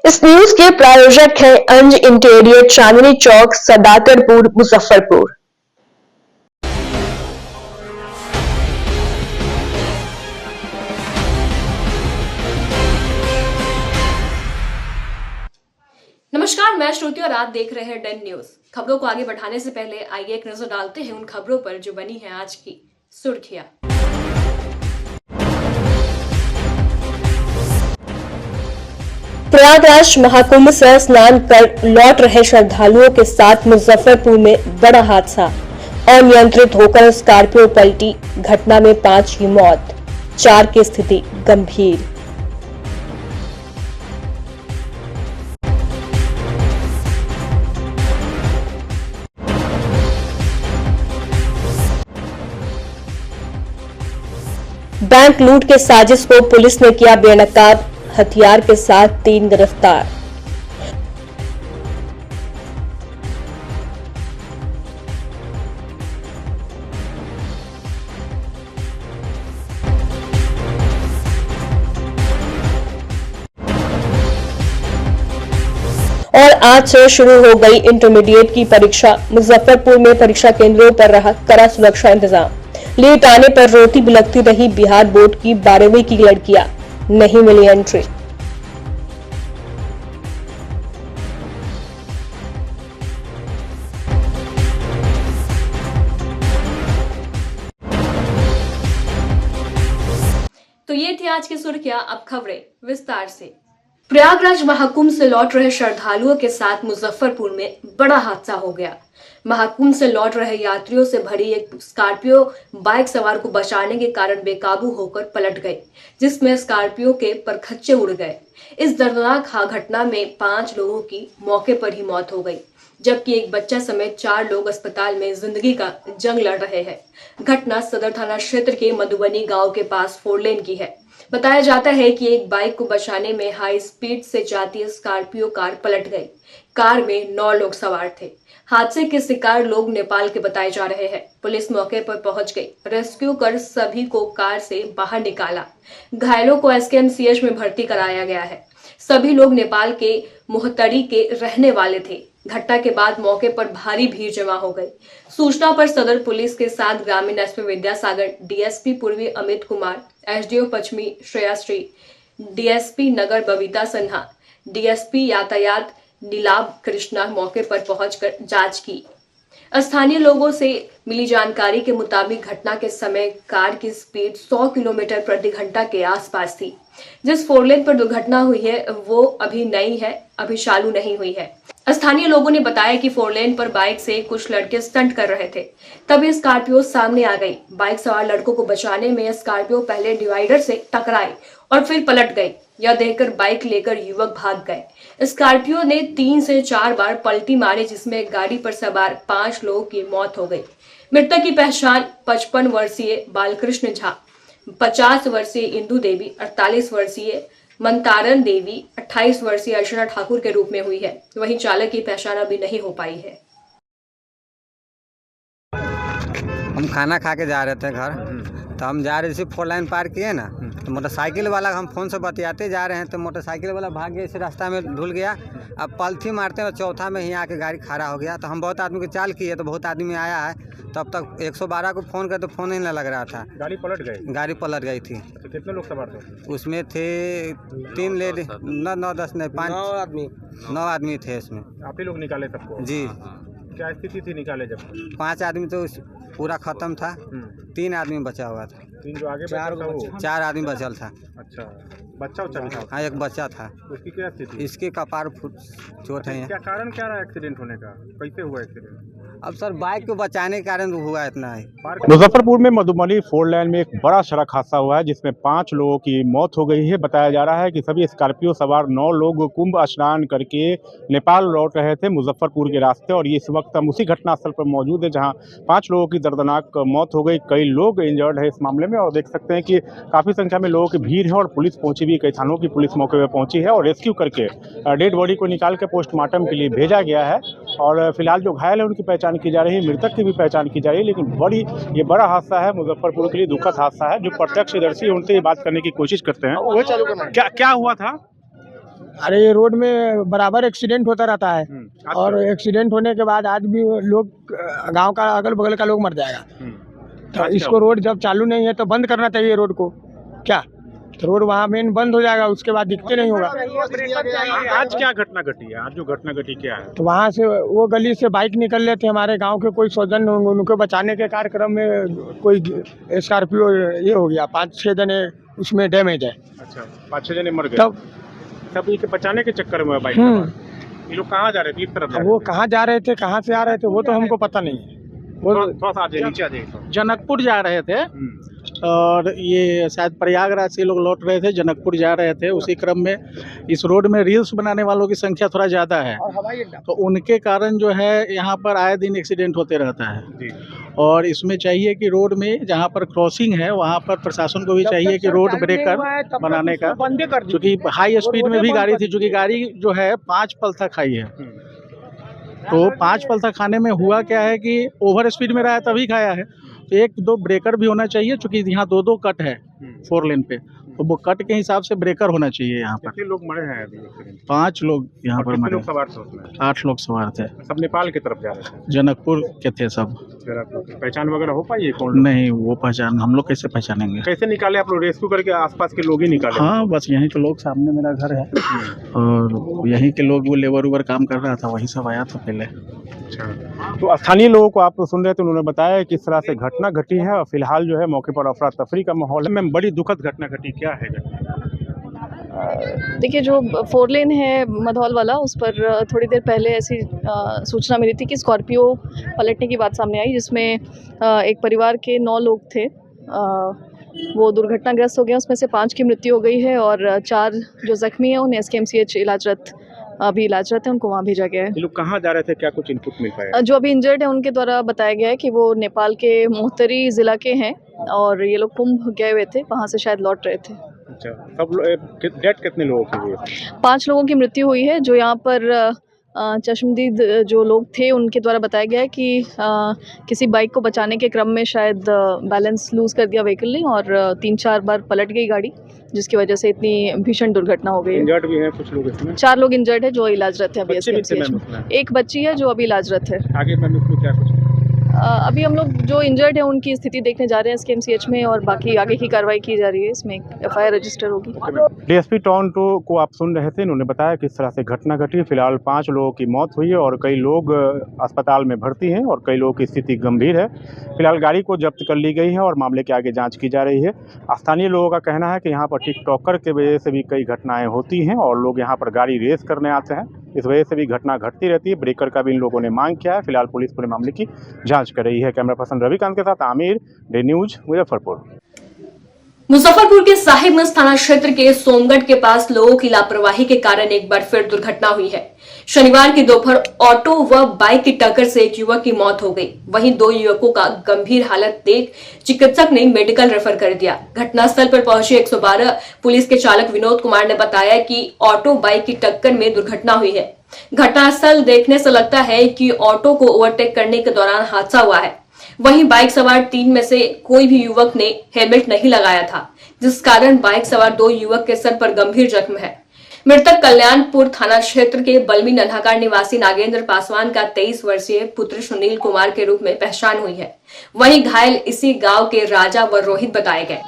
इस न्यूज के प्रायोजक हैं अंज इंटीरियर, चांदनी चौक, सदाकतपुर, मुजफ्फरपुर। नमस्कार, मैं श्रुति और आप देख रहे हैं डन न्यूज। खबरों को आगे बढ़ाने से पहले आइए एक नजर डालते हैं उन खबरों पर जो बनी है आज की सुर्खियां। प्रयागराज महाकुंभ से स्नान कर लौट रहे श्रद्धालुओं के साथ मुजफ्फरपुर में बड़ा हादसा। अनियंत्रित होकर स्कॉर्पियो पलटी, घटना में 5 की मौत, 4 की स्थिति गंभीर। बैंक लूट के साजिश को पुलिस ने किया बेनकाब, हथियार के साथ 3 गिरफ्तार। और आज से शुरू हो गई इंटरमीडिएट की परीक्षा। मुजफ्फरपुर में परीक्षा केंद्रों पर रहा कड़ा सुरक्षा इंतजाम। लेट आने पर रोती बिलखती रही बिहार बोर्ड की 12वीं की लड़कियां, नहीं मिली एंट्री। तो ये थी आज की सुर्खियां, अब खबरें विस्तार से। प्रयागराज महाकुंभ से लौट रहे श्रद्धालुओं के साथ मुजफ्फरपुर में बड़ा हादसा हो गया। महाकुंभ से लौट रहे यात्रियों से भरी एक स्कॉर्पियो बाइक सवार को बचाने के कारण बेकाबू होकर पलट गई, जिसमें स्कॉर्पियो के परखच्चे उड़ गए। इस दर्दनाक घटना में 5 लोगों की मौके पर ही मौत हो गई, जबकि एक बच्चा समेत 4 लोग अस्पताल में जिंदगी का जंग लड़ रहे हैं। घटना सदर थाना क्षेत्र के मधुबनी गांव के पास 4 लेन की है। बताया जाता है कि एक बाइक को बचाने में हाई स्पीड से जाती स्कॉर्पियो कार पलट गई। कार में 9 लोग सवार थे। हादसे के शिकार लोग नेपाल के बताए जा रहे हैं। पुलिस मौके पर पहुंच गई, रेस्क्यू कर सभी को कार से बाहर निकाला। घायलों को एसकेएमसीएच में भर्ती कराया गया है। सभी लोग नेपाल के मोहतरी के रहने वाले थे। घटना के बाद मौके पर भारी भीड़ जमा हो गई। सूचना पर सदर पुलिस के साथ ग्रामीण एसपी विद्यासागर, डीएसपी पूर्वी अमित कुमार, एसडीओ पश्चिमी श्रेयाश्री, डीएसपी नगर बबीता सिन्हा, डीएसपी यातायात नीलाभ कृष्णा मौके पर पहुंचकर जांच की। स्थानीय लोगों से मिली जानकारी के मुताबिक घटना के समय कार की स्पीड 100 किलोमीटर प्रति घंटा के आसपास थी। जिस 4 लेन पर दुर्घटना हुई है वो अभी नई है, अभी चालू नहीं हुई है। स्थानीय लोगों ने बताया कि 4 लेन पर बाइक से कुछ लड़के स्टंट कर रहे थे, तभी स्कॉर्पियो सामने आ गई। बाइक सवार लड़कों को बचाने में स्कॉर्पियो पहले डिवाइडर से टकराई और फिर पलट गई। यह देखकर बाइक लेकर युवक भाग गए। स्कॉर्पियो ने 3 से 4 बार पलटी मारी, जिसमें गाड़ी पर सवार 5 लोगों की मौत हो गई। मृतक की पहचान 55 वर्षीय बालकृष्ण झा, 50 वर्षीय इंदू देवी, 48 वर्षीय मंतारन देवी, 28 वर्षीय अर्चना ठाकुर के रूप में हुई है। वहीं चालक की पहचान अभी नहीं हो पाई है। हम खाना खा के जा रहे थे घर, तो हम जा रहे थे 4 लाइन पार किए ना, तो मोटरसाइकिल वाला हम फ़ोन से बतियाते जा रहे हैं, तो मोटरसाइकिल वाला भाग गया, इस रास्ता में ढुल गया। अब पलथी मारते हैं, चौथा में ही आके गाड़ी खड़ा हो गया। तो हम बहुत आदमी को चाल किए, तो बहुत आदमी आया है। तब तक 112 को फ़ोन कर, तो फ़ोन ही नहीं लग रहा था। गाड़ी पलट गई? गाड़ी पलट गई थी। तो कितने लोग सवार थे उसमें? थे 3 लेडी, 9-10 नहीं 9 आदमी थे इसमें। आप ही लोग निकाले सबको? जी। क्या स्थिति थी निकाले जब? 5 आदमी तो पूरा खत्म था, 3 आदमी बचा हुआ था। 3 जो आगे 4 आदमी बचल था। अच्छा, बच्चा भी था? हाँ, एक बच्चा था। उसकी क्या स्थिति? इसके कपार चोट है। क्या कारण क्या रहा एक्सीडेंट होने का? कैसे हुआ एक्सीडेंट? अब सर बाइक को बचाने के कारण हुआ इतना है। मुजफ्फरपुर में मधुबनी 4 लेन में एक बड़ा सड़क हादसा हुआ है, जिसमें 5 लोगों की मौत हो गई है। बताया जा रहा है कि सभी स्कॉर्पियो सवार 9 लोग कुंभ स्नान करके नेपाल लौट रहे थे मुजफ्फरपुर के रास्ते, और ये इस वक्त हम उसी घटनास्थल पर मौजूद है जहां 5 लोगों की दर्दनाक मौत हो गई। कई लोग इंजर्ड है इस मामले में, और देख सकते हैं कि काफ़ी संख्या में लोगों की भीड़ है और पुलिस पहुंची भी, कई थानों की पुलिस मौके पर पहुंची है और रेस्क्यू करके डेड बॉडी को निकाल के पोस्टमार्टम के लिए भेजा गया है। और फिलहाल जो घायल है उनकी पहचान की जा रही है, मृतक की भी पहचान की जा रही है। लेकिन ये बड़ा हादसा है, मुजफ्फरपुर के लिए दुखद हादसा है। जो प्रत्यक्षदर्शी है उनसे ये बात करने की कोशिश करते हैं। क्या हुआ था? अरे ये रोड में बराबर एक्सीडेंट होता रहता है और एक्सीडेंट होने के बाद आज भी लोग गांव का अगल बगल का लोग मर जाएगा। तो इसको रोड जब चालू नहीं है तो बंद करना चाहिए रोड को, क्या तो रोड वहाँ मेन बंद हो जाएगा, उसके बाद दिखते नहीं होगा। आज क्या घटना घटी है? आज जो घटना घटी क्या है? तो वहाँ से वो गली से बाइक निकल रहे थे हमारे गांव के कोई स्वजन, उनको बचाने के कार्यक्रम में कोई स्कॉर्पियो ये हो गया, 5-6 जने उसमें डैमेज है। अच्छा, 5-6 जने मर गए तब सब ये बचाने के चक्कर में बाइक ये लोग कहाँ जा रहे थे? एक तरफ वो कहाँ जा रहे थे, कहाँ से आ रहे थे वो तो हमको पता नहीं है। वो थोड़ा सा नीचे आ जाइए। जनकपुर जा रहे थे और ये शायद प्रयागराज से लोग लौट रहे थे, जनकपुर जा रहे थे। उसी क्रम में इस रोड में रील्स बनाने वालों की संख्या थोड़ा ज़्यादा है, तो उनके कारण जो है यहाँ पर आए दिन एक्सीडेंट होते रहता है। और इसमें चाहिए कि रोड में जहाँ पर क्रॉसिंग है वहाँ पर प्रशासन को भी चाहिए कि रोड ब्रेकर बनाने का, क्योंकि हाई स्पीड में भी गाड़ी थी, चूँकि गाड़ी जो है 5 पलथा खाई है। तो 5 पलथा खाने में हुआ क्या है कि ओवर स्पीड में रहा है तभी खाया है। तो 1-2 ब्रेकर भी होना चाहिए, क्योंकि यहाँ 2-2 कट है 4 लेन पे, तो वो कट के हिसाब से ब्रेकर होना चाहिए यहाँ पर। कितने लोग मरे हैं अभी? 5 लोग यहाँ पर मरे। लोग सवार थे उसमें? 8 लोग सवार थे। सब नेपाल की तरफ जा रहे थे? जनकपुर के थे सब। पहचान वगैरह हो पाई है कौन? नहीं, वो पहचान हम लोग कैसे पहचानेंगे? कैसे निकाले आप लोग? रेस्क्यू करके आसपास के लोग ही निकाले? हाँ, बस यहीं के लोग, सामने मेरा घर है और यहीं के लोग, वो लेबर उबर काम कर रहा था, वही सब आया था पहले। अच्छा, तो स्थानीय लोगों को आप सुन रहे थे, उन्होंने बताया किस तरह से घटना घटी है और फिलहाल जो है मौके पर अफरा तफरी का माहौल है। में बड़ी दुखद घटना घटी, क्या है घटना? देखिए, जो 4 लेन है मधौल वाला, उस पर थोड़ी देर पहले ऐसी सूचना मिली थी कि स्कॉर्पियो पलटने की बात सामने आई, जिसमें एक परिवार के 9 लोग थे। वो दुर्घटनाग्रस्त हो गए, उसमें से 5 की मृत्यु हो गई है और 4 जो जख्मी हैं उन्हें SKMCH अभी इलाजरत है, उनको वहाँ भेजा गया है। ये लोग कहाँ जा रहे थे, क्या कुछ इनपुट मिल पाया? जो अभी इंजर्ड है उनके द्वारा बताया गया है कि वो नेपाल के मोहतरी ज़िला के हैं और ये लोग कुंभ गए हुए थे, वहाँ से शायद लौट रहे थे। अच्छा, सब डेथ कितने लोगों की हुई है? 5 लोगों की मृत्यु हुई है। जो यहाँ पर चश्मदीद जो लोग थे उनके द्वारा बताया गया है कि किसी बाइक को बचाने के क्रम में शायद बैलेंस लूज़ कर दिया व्हीकल ने और 3-4 बार पलट गई गाड़ी, जिसकी वजह से इतनी भीषण दुर्घटना हो गई है। इंजर्ड भी हैं कुछ लोग इसमें? 4 लोग इंजर्ड है जो इलाजरत है अभी SKMCH में। एक बच्ची है जो अभी इलाजरत है। आगे में इसमें क्या कुछ? अभी हम लोग जो इंजर्ड है उनकी स्थिति देखने जा रहे हैं SKMCH में और बाकी आगे की कार्रवाई की जा रही है। इसमें FIR रजिस्टर होगी। DSP टोरंटो को आप सुन रहे थे, उन्होंने बताया किस तरह से घटना घटी। फिलहाल 5 लोगों की मौत हुई है और कई लोग अस्पताल में भर्ती हैं और कई लोगों की स्थिति गंभीर है। फिलहाल गाड़ी को जब्त कर ली गई है और मामले के आगे जांच की जा रही है। स्थानीय लोगों का कहना है कि यहाँ पर टिकटॉकर के वजह से भी कई घटनाएं होती हैं और लोग यहाँ पर गाड़ी रेस करने आते हैं, इस वजह से भी घटना घटती रहती है। ब्रेकर का भी इन लोगों ने मांग किया है। फिलहाल पुलिस पूरे मामले की जाँच कर रही है। कैमरा पर्सन रविकांत के साथ आमिर, डे न्यूज, मुजफ्फरपुर। मुजफ्फरपुर के साहिबगंज थाना क्षेत्र के सोमगढ़ के पास लोगों की लापरवाही के कारण एक बार फिर दुर्घटना हुई है। शनिवार की दोपहर ऑटो व बाइक की टक्कर से एक युवक की मौत हो गई। वहीं 2 युवकों का गंभीर हालत देख चिकित्सक ने मेडिकल रेफर कर दिया। घटनास्थल पर पहुंचे 112 पुलिस के चालक विनोद कुमार ने बताया कि ऑटो बाइक की टक्कर में दुर्घटना हुई है। घटनास्थल देखने से लगता है कि ऑटो को ओवरटेक करने के दौरान हादसा हुआ है। वहीं बाइक सवार 3 में से कोई भी युवक ने हेलमेट नहीं लगाया था, जिस कारण बाइक सवार 2 युवक के सर पर गंभीर जख्म है। मृतक कल्याणपुर थाना क्षेत्र के बलमी नन्हागार निवासी नागेंद्र पासवान का 23 वर्षीय पुत्र सुनील कुमार के रूप में पहचान हुई है। वहीं घायल इसी गांव के राजा व रोहित बताए गए।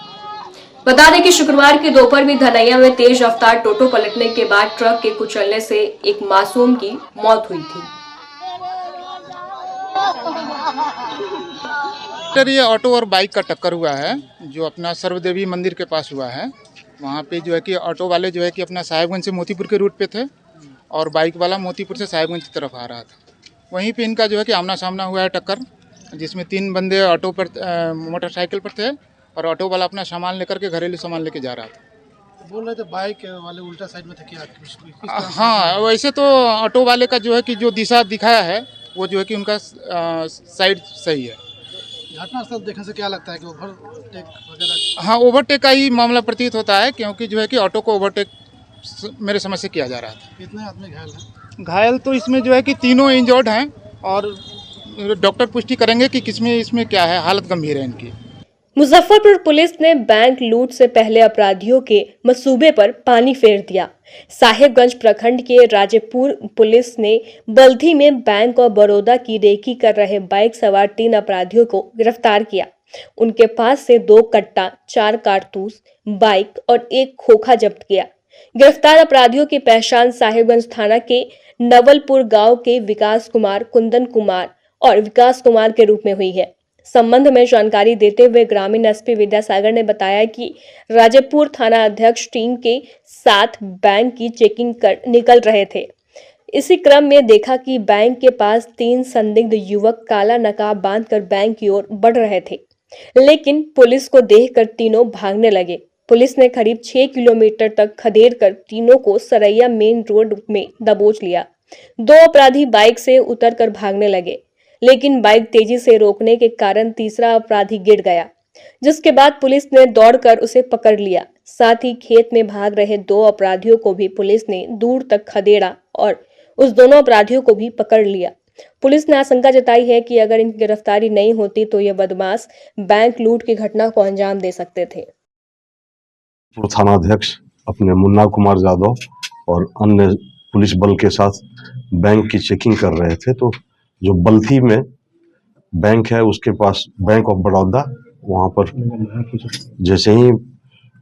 बता दें कि शुक्रवार की दोपहर भी धनैया में तेज रफ्तार टोटो पलटने के बाद ट्रक के कुचलने से एक मासूम की मौत हुई थी। ये ऑटो और बाइक का टक्कर हुआ है, जो अपना सर्वदेवी मंदिर के पास हुआ है। वहाँ पे जो है कि ऑटो वाले जो है कि अपना साहिबगंज से मोतीपुर के रूट पे थे और बाइक वाला मोतीपुर से साहिबगंज की तरफ आ रहा था। वहीं पे इनका जो है कि आमना सामना हुआ है टक्कर, जिसमें 3 बंदे ऑटो पर मोटरसाइकिल पर थे और ऑटो वाला अपना सामान लेकर के घरेलू सामान लेके जा रहा था। बोल रहे थे बाइक वाले उल्टा साइड में थे क्या? हाँ, वैसे तो ऑटो वाले का जो है कि जो दिशा दिखाया है वो जो है कि उनका साइड सही है। घटनास्थल देखने से क्या लगता है कि ओवरटेक वगैरह? हाँ, ओवरटेक का ही मामला प्रतीत होता है, क्योंकि जो है कि ऑटो को ओवरटेक मेरे समझ से किया जा रहा था। कितने आदमी घायल हैं? घायल तो इसमें जो है कि तीनों इंजर्ड हैं और डॉक्टर पुष्टि करेंगे कि किसमें इसमें क्या है, हालत गंभीर है इनकी। मुजफ्फरपुर पुलिस ने बैंक लूट से पहले अपराधियों के मंसूबे पर पानी फेर दिया। साहेबगंज प्रखंड के राजेपुर पुलिस ने बल्थी में बैंक ऑफ बड़ौदा की रेकी कर रहे बाइक सवार 3 अपराधियों को गिरफ्तार किया। उनके पास से 2 कट्टा, 4 कारतूस, बाइक और 1 खोखा जब्त किया। गिरफ्तार अपराधियों की पहचान साहेबगंज थाना के नवलपुर गांव के विकास कुमार, कुंदन कुमार और विकास कुमार के रूप में हुई है। संबंध में जानकारी देते हुए ग्रामीण एसपी विद्यासागर ने बताया कि राजेपुर थाना अध्यक्ष टीम के साथ बैंक की चेकिंग कर निकल रहे थे। इसी क्रम में देखा कि बैंक के पास 3 संदिग्ध युवक काला नकाब बांधकर बैंक की ओर बढ़ रहे थे, लेकिन पुलिस को देखकर तीनों भागने लगे। पुलिस ने करीब 6 किलोमीटर तक खदेड़कर तीनों को सरैया मेन रोड में दबोच लिया। 2 अपराधी बाइक से उतरकर भागने लगे, लेकिन बाइक तेजी से रोकने के कारण तीसरा अपराधी गिर गया, जिसके बाद पुलिस ने दौड़कर उसे पकड़ लिया। साथ ही खेत में भाग रहे 2 अपराधियों को भी पुलिस ने दूर तक खदेड़ा और उस दोनों अपराधियों को भी पकड़ लिया। पुलिस ने आशंका जताई है कि अगर इनकी गिरफ्तारी नहीं होती तो ये बदमाश बैंक लूट की घटना को अंजाम दे सकते थे। थानाध्यक्ष अपने मुन्ना कुमार यादव और अन्य पुलिस बल के साथ बैंक की चेकिंग कर रहे थे, तो जो बल्थी में बैंक है उसके पास बैंक ऑफ बड़ौदा, वहां पर जैसे ही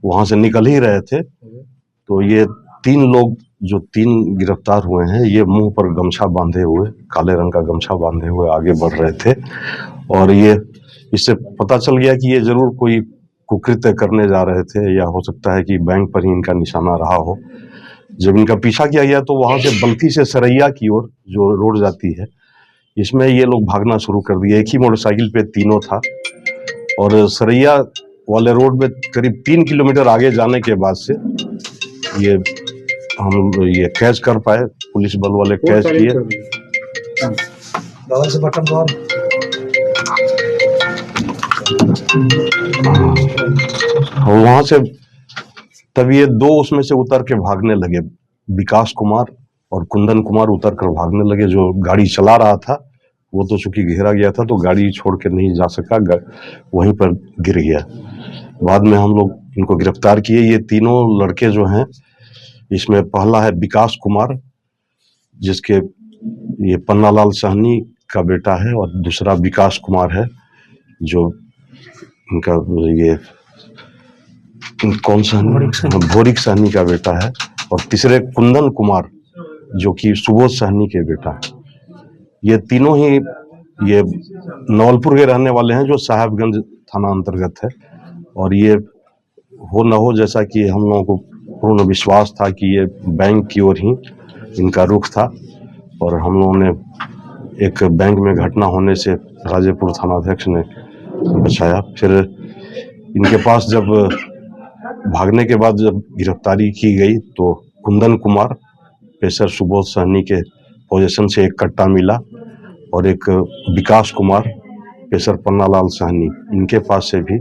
वहां से निकल ही रहे थे तो ये 3 लोग जो 3 गिरफ्तार हुए हैं, ये मुंह पर गमछा बांधे हुए, काले रंग का गमछा बांधे हुए आगे बढ़ रहे थे। और ये इससे पता चल गया कि ये जरूर कोई कुकृत्य करने जा रहे थे, या हो सकता है कि बैंक पर ही इनका निशाना रहा हो। जब इनका पीछा किया गया तो वहां से बल्थी से सरैया की ओर जो रोड जाती है, इसमें ये लोग भागना शुरू कर दिए। एक ही मोटरसाइकिल पे तीनों था और सरैया वाले रोड में करीब 3 किलोमीटर आगे जाने के बाद से हम कैच कर पाए, पुलिस बल वाले कैच किए। वहां से तब ये 2 उसमें से उतर के भागने लगे, विकास कुमार और कुंदन कुमार उतर कर भागने लगे। जो गाड़ी चला रहा था वो तो चूंकि घेरा गया था तो गाड़ी छोड़ के नहीं जा सका, वहीं पर गिर गया। बाद में हम लोग इनको गिरफ्तार किए। ये तीनों लड़के जो हैं, इसमें पहला है विकास कुमार, जिसके ये पन्नालाल साहनी का बेटा है, और दूसरा विकास कुमार है जो इनका ये कौन सा भोरिक साहनी का बेटा है, और तीसरे कुंदन कुमार जो कि सुबोध साहनी के बेटा है। ये तीनों ही ये नवलपुर के रहने वाले हैं, जो साहेबगंज थाना अंतर्गत है। और ये हो न हो, जैसा कि हम लोगों को पूर्ण विश्वास था कि ये बैंक की ओर ही इनका रुख था, और हम लोगों ने एक बैंक में घटना होने से राजेपुर थानाध्यक्ष ने बचाया। फिर इनके पास जब भागने के बाद जब गिरफ्तारी की गई तो कुंदन कुमार पेशर सुबोध सहनी के पोजीशन से 1 कट्टा मिला, और एक विकास कुमार पेशर पन्नालाल सहनी, इनके पास से भी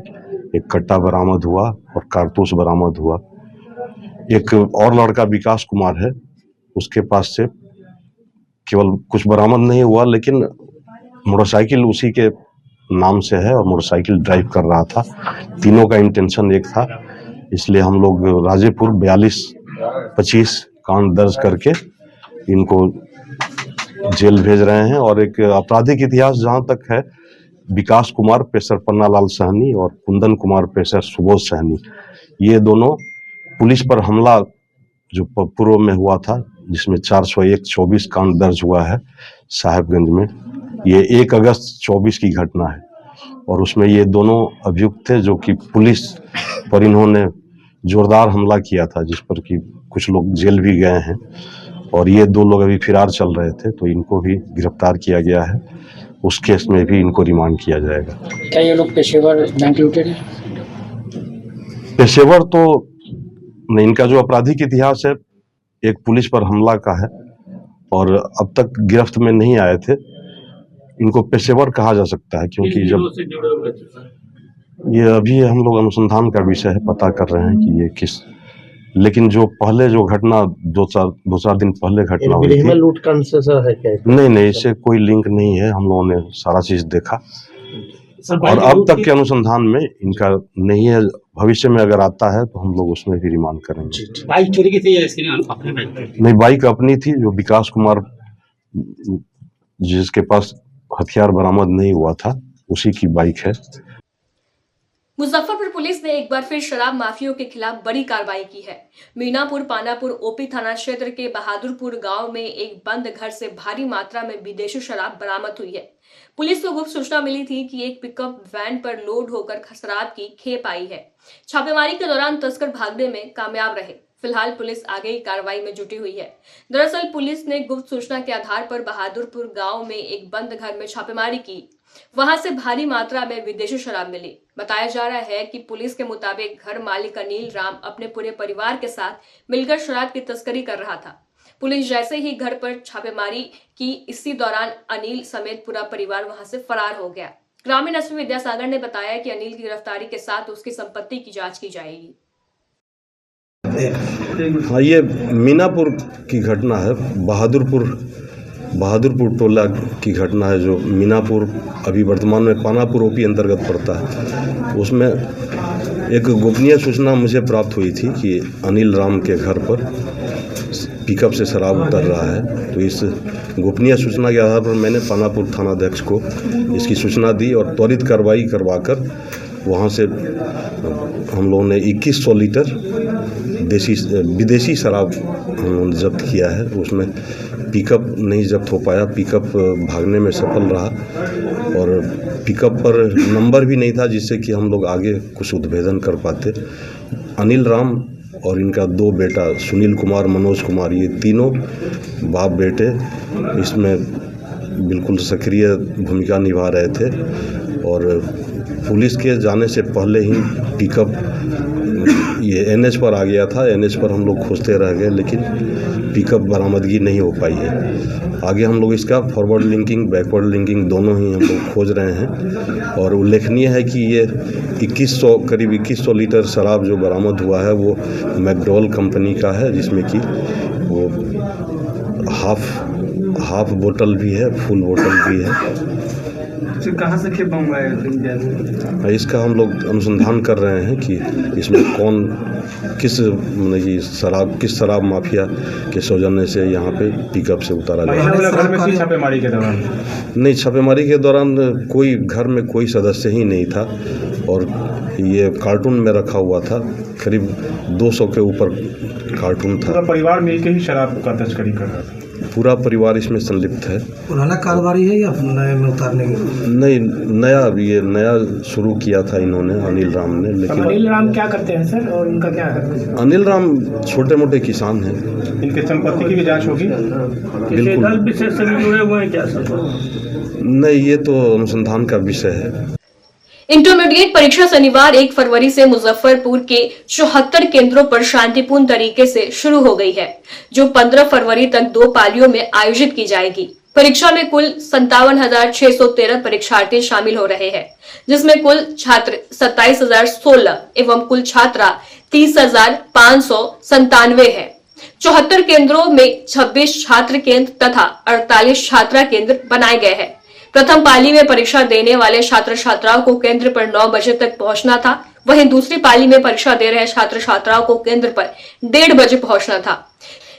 1 कट्टा बरामद हुआ और कारतूस बरामद हुआ। एक और लड़का विकास कुमार है, उसके पास से केवल कुछ बरामद नहीं हुआ, लेकिन मोटरसाइकिल उसी के नाम से है और मोटरसाइकिल ड्राइव कर रहा था। तीनों का इंटेंशन एक था, इसलिए हम लोग राजेपुर 42-25 कांड दर्ज करके इनको जेल भेज रहे हैं। और एक आपराधिक इतिहास जहां तक है, विकास कुमार पेशर पन्नालाल सहनी और कुंदन कुमार पेशर सुबोध सहनी, ये दोनों पुलिस पर हमला जो पूर्व में हुआ था, जिसमें 401-24 कांड दर्ज हुआ है साहेबगंज में, ये 1 अगस्त 24 की घटना है। और उसमें ये दोनों अभियुक्त थे जो कि पुलिस पर इन्होंने जोरदार हमला किया था, जिस पर कि कुछ लोग जेल भी गए हैं। और ये 2 लोग अभी फिरार चल रहे थे, तो इनको भी गिरफ्तार किया गया है। उस केस में भी इनको रिमांड किया जाएगा। क्या ये लोग पेशेवर बैंक लूटेर हैं? पेशेवर तो नहीं, इनका जो आपराधिक इतिहास है एक पुलिस पर हमला का है, और अब तक गिरफ्त में नहीं आए थे। इनको पेशेवर कहा जा सकता है, क्योंकि जब ये अभी हम लोग अनुसंधान का विषय है, पता कर रहे हैं कि ये किस, लेकिन जो पहले जो घटना 2-4 दिन पहले घटना हुई थी, लूटकांड से है क्या? नहीं, इससे कोई लिंक नहीं है। हम लोगों ने सारा चीज देखा, और अब तक के अनुसंधान में इनका नहीं है। भविष्य में अगर आता है तो हम लोग उसमें भी रिमांड करेंगे। बाइक चोरी की थी या इसके अपने बाइक? नहीं, बाइक अपनी थी, जो विकास कुमार जिसके पास हथियार बरामद नहीं हुआ था उसी की बाइक है। मुजफ्फरपुर पुलिस ने एक बार फिर शराब माफियों के खिलाफ बड़ी कार्रवाई की है। मीनापुर पानापुर ओपी थाना क्षेत्र के बहादुरपुर गांव में एक बंद घर से भारी मात्रा में विदेशी शराब बरामद हुई है। पुलिस को गुप्त सूचना मिली थी कि एक पिकअप वैन पर लोड होकर शराब की खेप आई है। छापेमारी के दौरान तस्कर भागने में कामयाब रहे। फिलहाल पुलिस आगे की कार्रवाई में जुटी हुई है। दरअसल पुलिस ने गुप्त सूचना के आधार पर बहादुरपुर गांव में एक बंद घर में छापेमारी की। वहां से भारी मात्रा में विदेशी शराब मिली। बताया जा रहा है कि पुलिस के मुताबिक घर मालिक अनिल राम अपने पूरे परिवार के साथ मिलकर शराब की तस्करी कर रहा था। पुलिस जैसे ही घर पर छापेमारी की, इसी दौरान अनिल समेत पूरा परिवार वहां से फरार हो गया। ग्रामीण एसपी विद्यासागर ने बताया कि अनिल की गिरफ्तारी के साथ उसकी संपत्ति की जांच की जाएगी। हाँ, ये मीनापुर की घटना है। बहादुरपुर टोला की घटना है, जो मीनापुर अभी वर्तमान में पानापुर ओपी अंतर्गत पड़ता है। उसमें एक गोपनीय सूचना मुझे प्राप्त हुई थी कि अनिल राम के घर पर पिकअप से शराब उतर रहा है। तो इस गोपनीय सूचना के आधार पर मैंने पानापुर थानाध्यक्ष को इसकी सूचना दी और त्वरित कार्रवाई करवाकर वहाँ से हम लोगों ने 2100 लीटर विदेशी शराब हम लोगों ने जब्त किया है। उसमें पिकअप नहीं जब्त हो पाया, पिकअप भागने में सफल रहा और पिकअप पर नंबर भी नहीं था जिससे कि हम लोग आगे कुछ उद्भेदन कर पाते। अनिल राम और इनका 2 बेटा सुनील कुमार, मनोज कुमार, ये तीनों बाप बेटे इसमें बिल्कुल सक्रिय भूमिका निभा रहे थे और पुलिस के जाने से पहले ही पिकअप ये एनएच पर आ गया था। एनएच पर हम लोग खोजते रह गए लेकिन पिकअप बरामदगी नहीं हो पाई है। आगे हम लोग इसका फॉरवर्ड लिंकिंग, बैकवर्ड लिंकिंग दोनों ही हम लोग खोज रहे हैं और उल्लेखनीय है कि ये करीब 2100 लीटर शराब जो बरामद हुआ है वो मैकडॉल कंपनी का है, जिसमें कि वो हाफ बोतल भी है, फुल बोतल भी है। कहाँ से खेप मंगवाया? इसका हम लोग अनुसंधान कर रहे हैं कि इसमें किस शराब माफिया के सौजन्य से यहाँ पे पिकअप से उतारा जाए। घर में छापेमारी के दौरान नहीं, छापेमारी के दौरान कोई घर में कोई सदस्य ही नहीं था और ये कार्टून में रखा हुआ था। करीब 200 के ऊपर कार्टून था। पूरा परिवार मिलकर ही शराब का तस्करी कर रहा था। पूरा परिवार इसमें संलिप्त है। पुराना कारोबारी है या नए में उतारने के? नहीं, नया शुरू किया था इन्होंने, अनिल राम ने। लेकिन अनिल राम क्या करते हैं सर और उनका क्या है? अनिल राम छोटे मोटे किसान हैं। इनके संपत्ति की भी जांच होगी। बिल्कुल विशेष से जुड़े हुए हैं क्या सर? नहीं, ये तो अनुसंधान का विषय है। इंटरमीडिएट परीक्षा शनिवार 1 फरवरी से मुजफ्फरपुर के 74 केंद्रों पर शांतिपूर्ण तरीके से शुरू हो गई है, जो 15 फरवरी तक 2 पालियों में आयोजित की जाएगी। परीक्षा में कुल 57,613 परीक्षार्थी शामिल हो रहे हैं, जिसमें कुल छात्र 27,016 एवं कुल छात्रा 30,597 है। 74 केंद्रों में 26 छात्र केंद्र तथा 48 छात्रा केंद्र बनाए गए हैं। प्रथम पाली में परीक्षा देने वाले छात्र छात्राओं को केंद्र पर 9 बजे तक पहुंचना था। वहीं दूसरी पाली में परीक्षा दे रहे छात्र छात्राओं को केंद्र पर 1:30 बजे पहुंचना था।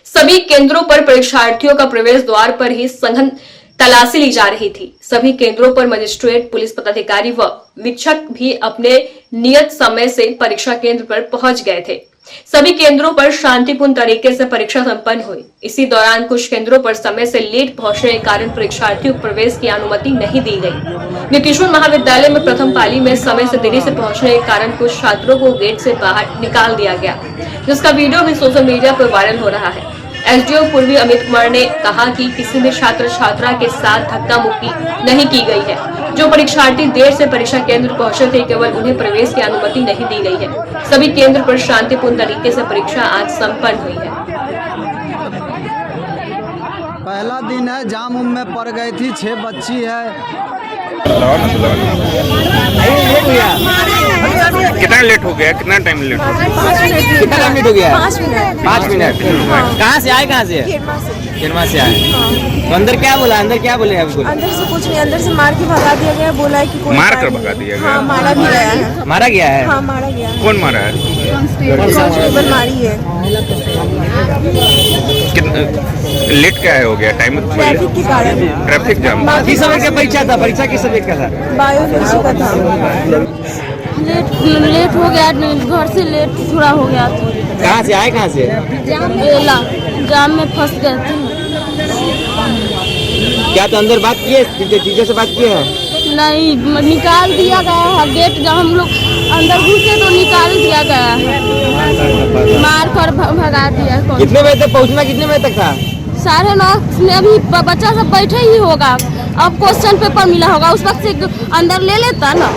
सभी केंद्रों पर परीक्षार्थियों का प्रवेश द्वार पर ही सघन तलाशी ली जा रही थी। सभी केंद्रों पर मजिस्ट्रेट, पुलिस पदाधिकारी व वीक्षक भी अपने नियत समय से परीक्षा केंद्र पर पहुंच गए थे। सभी केंद्रों पर शांतिपूर्ण तरीके से परीक्षा संपन्न हुई। इसी दौरान कुछ केंद्रों पर समय से लेट पहुंचने के कारण परीक्षार्थियों को प्रवेश की अनुमति नहीं दी गई। नीतीश्वर महाविद्यालय में प्रथम पाली में समय से देरी से पहुंचने के कारण कुछ छात्रों को गेट से बाहर निकाल दिया गया, जिसका वीडियो भी सोशल मीडिया पर वायरल हो रहा है। एसडीओ पूर्वी अमित कुमार ने कहा कि किसी भी छात्र छात्रा के साथ धक्का मुक्की नहीं की गई है। जो परीक्षार्थी देर से परीक्षा केंद्र पहुंचे थे, केवल उन्हें प्रवेश की अनुमति नहीं दी गई है। सभी केंद्र पर शांतिपूर्ण तरीके से परीक्षा आज संपन्न हुई है। पहला दिन है, जाम उम में पड़ गई थी, 6 बच्ची है कितना लेट हो गया? कितना टाइम लेट हो गया? 5 मिनट हो गया? 5 मिनट। कहाँ से आए? कहाँ से? खेरमा से आए। तो अंदर क्या बोला? अंदर क्या बोले आपको? अंदर से कुछ नहीं, अंदर से मार के भगा दिया गया, बोला है कि कोई मार कर भगा दिया गया? हाँ, मारा भी गया है। मारा गया है? हाँ, मारा गया है। कौन मारा है? कांस्टेबल मारी है। लेट क्या है हो गया? टाइम ट्रैफिक के कारण। Traffic jam. किस समय का परीक्षा था? परीक्षा किस सब्जेक्ट का था? बायोलॉजी का था। लेट हो गया, घर से लेट थोड़ा हो गया। कहाँ से आए? कहाँ से? जाम में फंस गए थे। क्या तो अंदर बात किए? टीचर से बात किए हैं? नहीं, निकाल दिया गया है गेट। जब हम लोग अंदर घुसे तो निकाल दिया गया है, मार कर भगा दिया। कितने बजे तक पहुँचना? कितने बजे तक था? 9:30 में। अभी बच्चा सब बैठे ही होगा, अब क्वेश्चन पेपर मिला होगा, उस वक्त से अंदर ले लेता ना।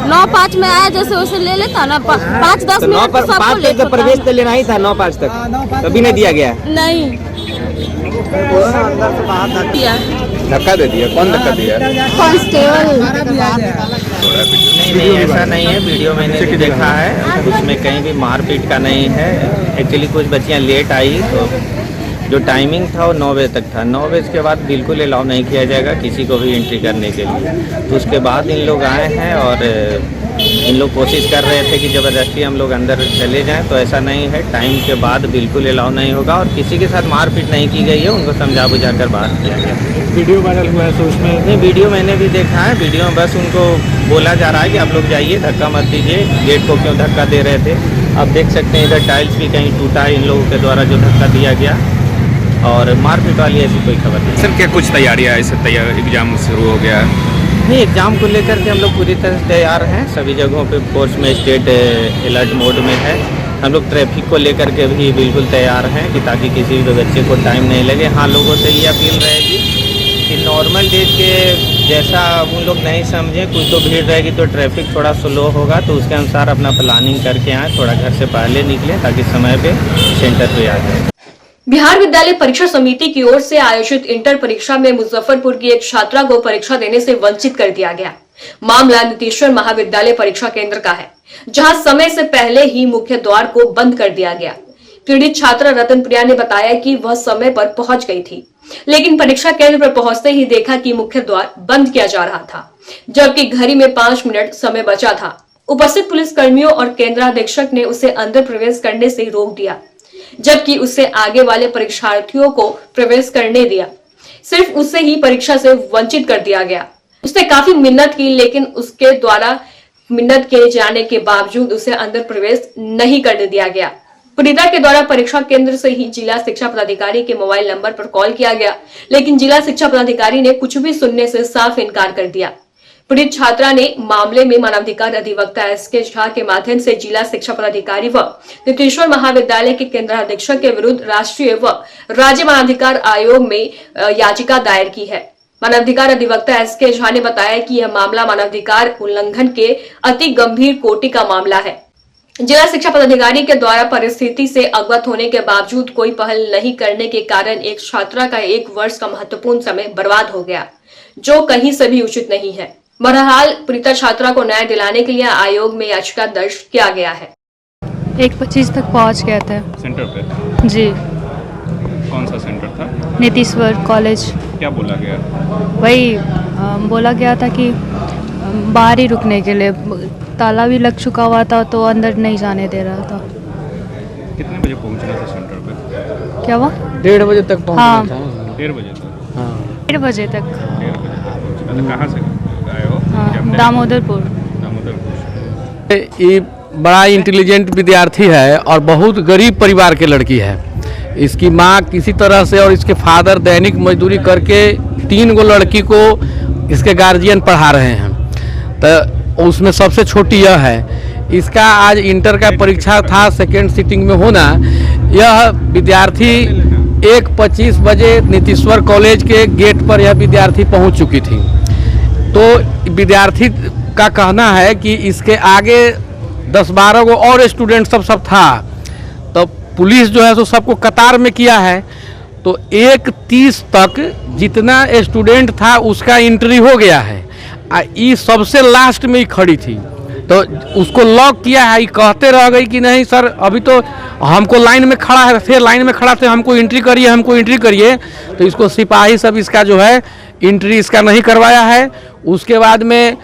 9:05 में आया, जैसे वैसे ले लेता ना। 5-10 मिनट तो 5 तक तो प्रवेश तो लेना ही था। 9:05 तक कभी नहीं दिया गया? नहीं धक्का दे दिया? कौन धक्का दिया? कांस्टेबल। नहीं, ऐसा नहीं है। वीडियो मैंने भी देखा है, उसमें कहीं भी मारपीट का नहीं है। एक्चुअली कुछ बच्चियां लेट आई, तो जो टाइमिंग था वो 9 बजे तक था। 9 बजे के बाद बिल्कुल अलाउ नहीं किया जाएगा किसी को भी एंट्री करने के लिए। तो उसके बाद इन लोग आए हैं और इन लोग कोशिश कर रहे थे कि ज़बरदस्ती हम लोग अंदर चले जाएं, तो ऐसा नहीं है। टाइम के बाद बिल्कुल अलाउ नहीं होगा और किसी के साथ मारपीट नहीं की गई है, उनको समझा बुझा कर बात किया गया। वीडियो वायरल हुआ है तो उसमें नहीं, वीडियो मैंने भी देखा है। वीडियो में बस उनको बोला जा रहा है कि आप लोग जाइए, धक्का मत दीजिए। गेट को क्यों धक्का दे रहे थे? आप देख सकते हैं इधर टाइल्स भी कहीं टूटा है इन लोगों के द्वारा, जो धक्का दिया गया। और मारपीट वाली ऐसी कोई खबर नहीं। सर क्या कुछ तैयारियां ऐसे एग्जाम शुरू हो गया? नहीं, एग्ज़ाम को लेकर के हम लोग पूरी तरह तैयार हैं। सभी जगहों पे फोर्स में स्टेट अलर्ट मोड में है। हम लोग ट्रैफिक को लेकर के भी बिल्कुल तैयार हैं कि ताकि किसी भी बच्चे को टाइम नहीं लगे। हाँ, लोगों से ये अपील रहेगी कि नॉर्मल डेज के जैसा उन लोग नहीं समझें, कुछ तो भीड़ रहेगी तो ट्रैफिक थोड़ा स्लो होगा, तो उसके अनुसार अपना प्लानिंग करके आएँ, थोड़ा घर से पहले निकलें ताकि समय पे सेंटर पे आ जाए। बिहार विद्यालय परीक्षा समिति की ओर से आयोजित इंटर परीक्षा में मुजफ्फरपुर की एक छात्रा को परीक्षा देने से वंचित कर दिया गया। मामला नीतीश्वर महाविद्यालय परीक्षा केंद्र का है, जहां समय से पहले ही मुख्य द्वार को बंद कर दिया गया। पीड़ित छात्रा रतन प्रिया ने बताया कि वह समय पर पहुंच गई थी, लेकिन परीक्षा केंद्र पर पहुंचते ही देखा कि मुख्य द्वार बंद किया जा रहा था, जबकि घड़ी में 5 मिनट समय बचा था। उपस्थित पुलिसकर्मियों और केंद्राधीक्षक ने उसे अंदर प्रवेश करने से रोक दिया, जबकि उससे आगे वाले परीक्षार्थियों को प्रवेश करने दिया। सिर्फ उससे ही परीक्षा से वंचित कर दिया गया। उसने काफी मिन्नत की, लेकिन उसके द्वारा मिन्नत किए जाने के बावजूद उसे अंदर प्रवेश नहीं करने दिया गया। पीड़िता के द्वारा परीक्षा केंद्र से ही जिला शिक्षा पदाधिकारी के मोबाइल नंबर पर कॉल किया गया, लेकिन जिला शिक्षा पदाधिकारी ने कुछ भी सुनने से साफ इनकार कर दिया। पीड़ित छात्रा ने मामले में मानवाधिकार अधिवक्ता एसके झा के माध्यम से जिला शिक्षा पदाधिकारी व नीतीश्वर महाविद्यालय के केंद्राधीक्षक के विरुद्ध राष्ट्रीय व राज्य मानवाधिकार आयोग में याचिका दायर की है। मानवाधिकार अधिवक्ता एसके झा ने बताया कि यह मामला मानवाधिकार उल्लंघन के अति गंभीर कोटि का मामला है। जिला शिक्षा पदाधिकारी के द्वारा परिस्थिति से अवगत होने के बावजूद कोई पहल नहीं करने के कारण एक छात्रा का 1 वर्ष का महत्वपूर्ण समय बर्बाद हो गया, जो कहीं से भी उचित नहीं है। बहरहाल पीड़िता छात्रा को न्याय दिलाने के लिए आयोग में याचिका दर्ज किया गया है। 1:25 तक पहुंच गए थे सेंटर पे? जी। कौन सा सेंटर था? नीतीश्वर कॉलेज। क्या बोला गया? वही बोला गया था कि बाहर ही रुकने के लिए, ताला भी लग चुका हुआ था तो अंदर नहीं जाने दे रहा था। कितने बजे पहुंचना था सेंटर पे? क्या हुआ? 1:30 बजे तक हाँ। पहुंचना था। 1:30 बजे तक? हाँ, 1:30 बजे तक। 1:30 बजे। कहाँ से आए हो? हाँ, दामोदरपुर। ये बड़ा इंटेलिजेंट विद्यार्थी है और बहुत गरीब परिवार के लड़की है। इसकी माँ किसी तरह से और इसके फादर दैनिक मजदूरी करके 3 गो लड़की को इसके गार्जियन पढ़ा रहे हैं, तो उसमें सबसे छोटी यह है। इसका आज इंटर का परीक्षा था, सेकेंड सीटिंग में होना। यह विद्यार्थी 1:25 बजे नीतीश्वर कॉलेज के गेट पर यह विद्यार्थी पहुंच चुकी थी। तो विद्यार्थी का कहना है कि इसके आगे 10-12 गो और स्टूडेंट सब था, तो पुलिस जो है सो सबको कतार में किया है। तो 1:30 तक जितना स्टूडेंट था उसका एंट्री हो गया है। ये सबसे लास्ट में ही खड़ी थी, तो उसको लॉक किया है। कहते रह गई कि नहीं सर अभी तो हमको लाइन में खड़ा है, फिर लाइन में खड़ा थे, हमको एंट्री करिए, हमको एंट्री करिए। तो इसको सिपाही सब इसका जो है एंट्री इसका नहीं करवाया है। उसके बाद में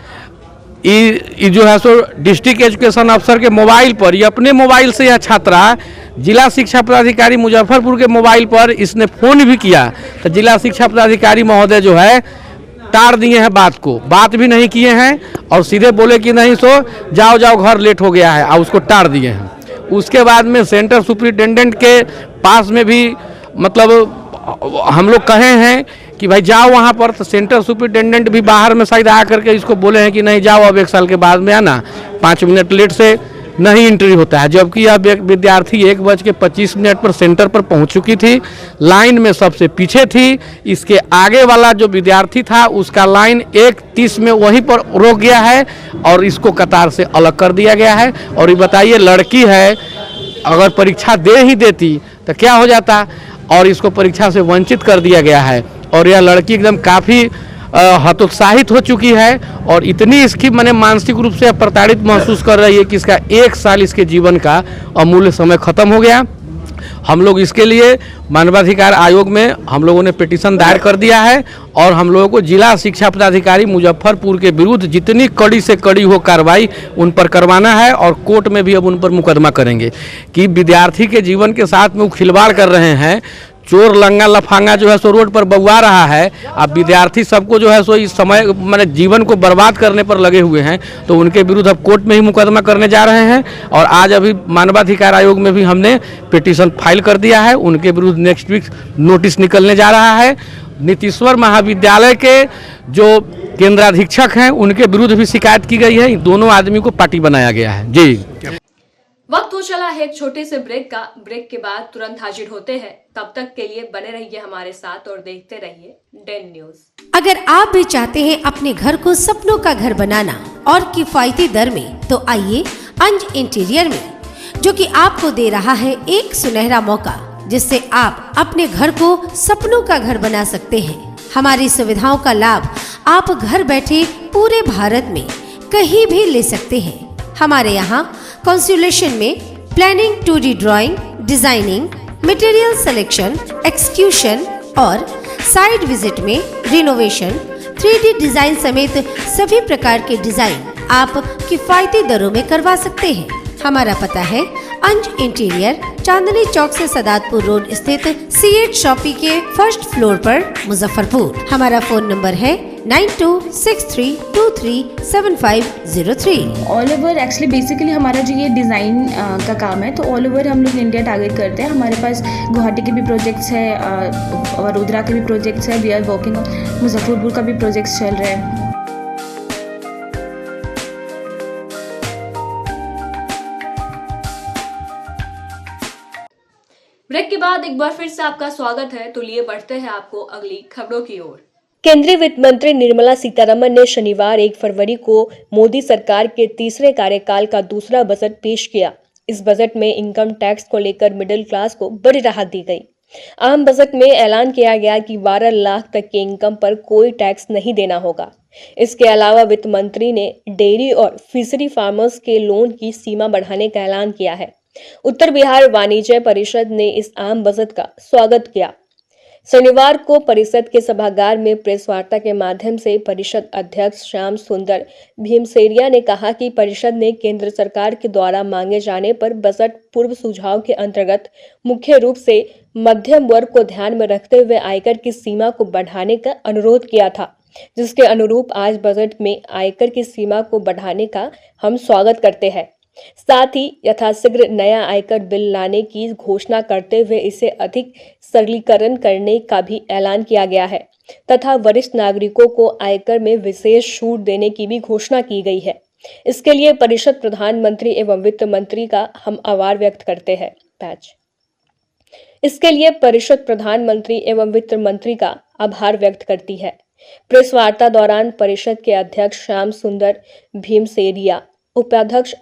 ये जो है सो डिस्ट्रिक्ट एजुकेशन अफसर के मोबाइल पर, ये अपने मोबाइल से यह छात्रा जिला शिक्षा पदाधिकारी मुजफ्फरपुर के मोबाइल पर इसने फ़ोन भी किया, तो जिला शिक्षा पदाधिकारी महोदय जो है टाड़ दिए हैं बात को, बात भी नहीं किए हैं और सीधे बोले कि नहीं सो जाओ जाओ घर लेट हो गया है और उसको टाड़ दिए हैं। उसके बाद में सेंटर सुपरिटेंडेंट के पास में भी मतलब हम लोग कहे हैं कि भाई जाओ वहाँ पर, तो सेंटर सुपरिटेंडेंट भी बाहर में शायद आ करके इसको बोले हैं कि नहीं जाओ अब 1 साल के बाद में आना, 5 मिनट लेट से नहीं एंट्री होता है। जबकि यह विद्यार्थी 1:25 पर सेंटर पर पहुंच चुकी थी, लाइन में सबसे पीछे थी। इसके आगे वाला जो विद्यार्थी था उसका लाइन 1:30 में वहीं पर रोक गया है और इसको कतार से अलग कर दिया गया है। और ये बताइए लड़की है, अगर परीक्षा दे ही देती तो क्या हो जाता, और इसको परीक्षा से वंचित कर दिया गया है। और यह लड़की एकदम काफ़ी हतोत्साहित हो चुकी है और इतनी इसकी माने मानसिक रूप से प्रताड़ित महसूस कर रही है कि इसका 1 साल इसके जीवन का अमूल्य समय खत्म हो गया। हम लोग इसके लिए मानवाधिकार आयोग में हम लोगों ने पिटीशन दायर कर दिया है और हम लोगों को जिला शिक्षा पदाधिकारी मुजफ्फरपुर के विरुद्ध जितनी कड़ी से कड़ी हो कार्रवाई उन पर करवाना है और कोर्ट में भी अब उन पर मुकदमा करेंगे कि विद्यार्थी के जीवन के साथ में वो खिलवाड़ कर रहे हैं। चोर लंगा लफांगा जो है सो रोड पर बउआ रहा है, अब विद्यार्थी सबको जो है सो इस समय मैंने जीवन को बर्बाद करने पर लगे हुए हैं, तो उनके विरुद्ध अब कोर्ट में ही मुकदमा करने जा रहे हैं। और आज अभी मानवाधिकार आयोग में भी हमने पिटीशन फाइल कर दिया है, उनके विरुद्ध नेक्स्ट वीक नोटिस निकलने जा रहा है। नीतीश्वर महाविद्यालय के जो केंद्राधीक्षक हैं उनके विरुद्ध भी शिकायत की गई है। इन दोनों आदमी को पार्टी बनाया गया है। जी वक्त हो चला है एक छोटे से ब्रेक का। ब्रेक के बाद तुरंत हाजिर होते हैं। तब तक के लिए बने रहिए हमारे साथ और देखते रहिए डेन न्यूज। अगर आप भी चाहते हैं अपने घर को सपनों का घर बनाना और किफायती दर में, तो आइए अंज इंटीरियर में, जो कि आपको दे रहा है एक सुनहरा मौका जिससे आप अपने घर को सपनों का घर बना सकते हैं। हमारी सुविधाओं का लाभ आप घर बैठे पूरे भारत में कहीं भी ले सकते हैं। हमारे यहाँ कंसुलेशन में planning, 2D drawing, designing, material selection, execution और साइट विजिट में रिनोवेशन, 3D डिजाइन समेत सभी प्रकार के डिजाइन आप किफायती दरों में करवा सकते हैं। हमारा पता है अंज इंटीरियर, चांदनी चौक से सदातपुर रोड स्थित C8 शॉपी के फर्स्ट फ्लोर पर, मुजफ्फरपुर। हमारा फोन नंबर है 9263237503। ऑल ओवर एक्चुअली बेसिकली हमारा जो ये डिज़ाइन का काम है, तो ऑल ओवर हम लोग इंडिया टारगेट करते हैं। हमारे पास गुवाहाटी के भी प्रोजेक्ट्स है, वडोदरा के भी प्रोजेक्ट्स है, वी आर वर्किंग, मुजफ्फरपुर का भी प्रोजेक्ट्स चल रहे हैं। ब्रेक के बाद एक बार फिर से आपका स्वागत है। तो लिए बढ़ते हैं आपको अगली खबरों की ओर। केंद्रीय वित्त मंत्री निर्मला सीतारमण ने शनिवार 1 फरवरी को मोदी सरकार के तीसरे कार्यकाल का दूसरा बजट पेश किया। इस बजट में इनकम टैक्स को लेकर मिडिल क्लास को बड़ी राहत दी गई। आम बजट में ऐलान किया गया कि 12 लाख तक के इनकम पर कोई टैक्स नहीं देना होगा। इसके अलावा वित्त मंत्री ने डेयरी और फिशरी फार्मर्स के लोन की सीमा बढ़ाने का ऐलान किया है। उत्तर बिहार वाणिज्य परिषद ने इस आम बजट का स्वागत किया। शनिवार को परिषद के सभागार में प्रेस वार्ता के माध्यम से परिषद अध्यक्ष श्याम सुंदर भीमसेरिया ने कहा कि परिषद ने केंद्र सरकार के द्वारा मांगे जाने पर बजट पूर्व सुझाव के अंतर्गत मुख्य रूप से मध्यम वर्ग को ध्यान में रखते हुए आयकर की सीमा को बढ़ाने का अनुरोध किया था, जिसके अनुरूप आज बजट में आयकर की सीमा को बढ़ाने का हम स्वागत करते हैं। साथ ही यथाशीघ्र नया आयकर बिल लाने की घोषणा करते हुए इसे अधिक सरलीकरण करने का भी ऐलान किया गया है तथा वरिष्ठ नागरिकों को आयकर में विशेष छूट देने की भी घोषणा की गई है। इसके लिए परिषद प्रधानमंत्री एवं वित्त मंत्री का हम आभार व्यक्त करते हैं। इसके लिए परिषद प्रधानमंत्री एवं वित्त मंत्री का आभार व्यक्त करती है। प्रेस वार्ता दौरान परिषद के अध्यक्ष श्याम सुंदर भीमसेरिया, उपाध्यक्ष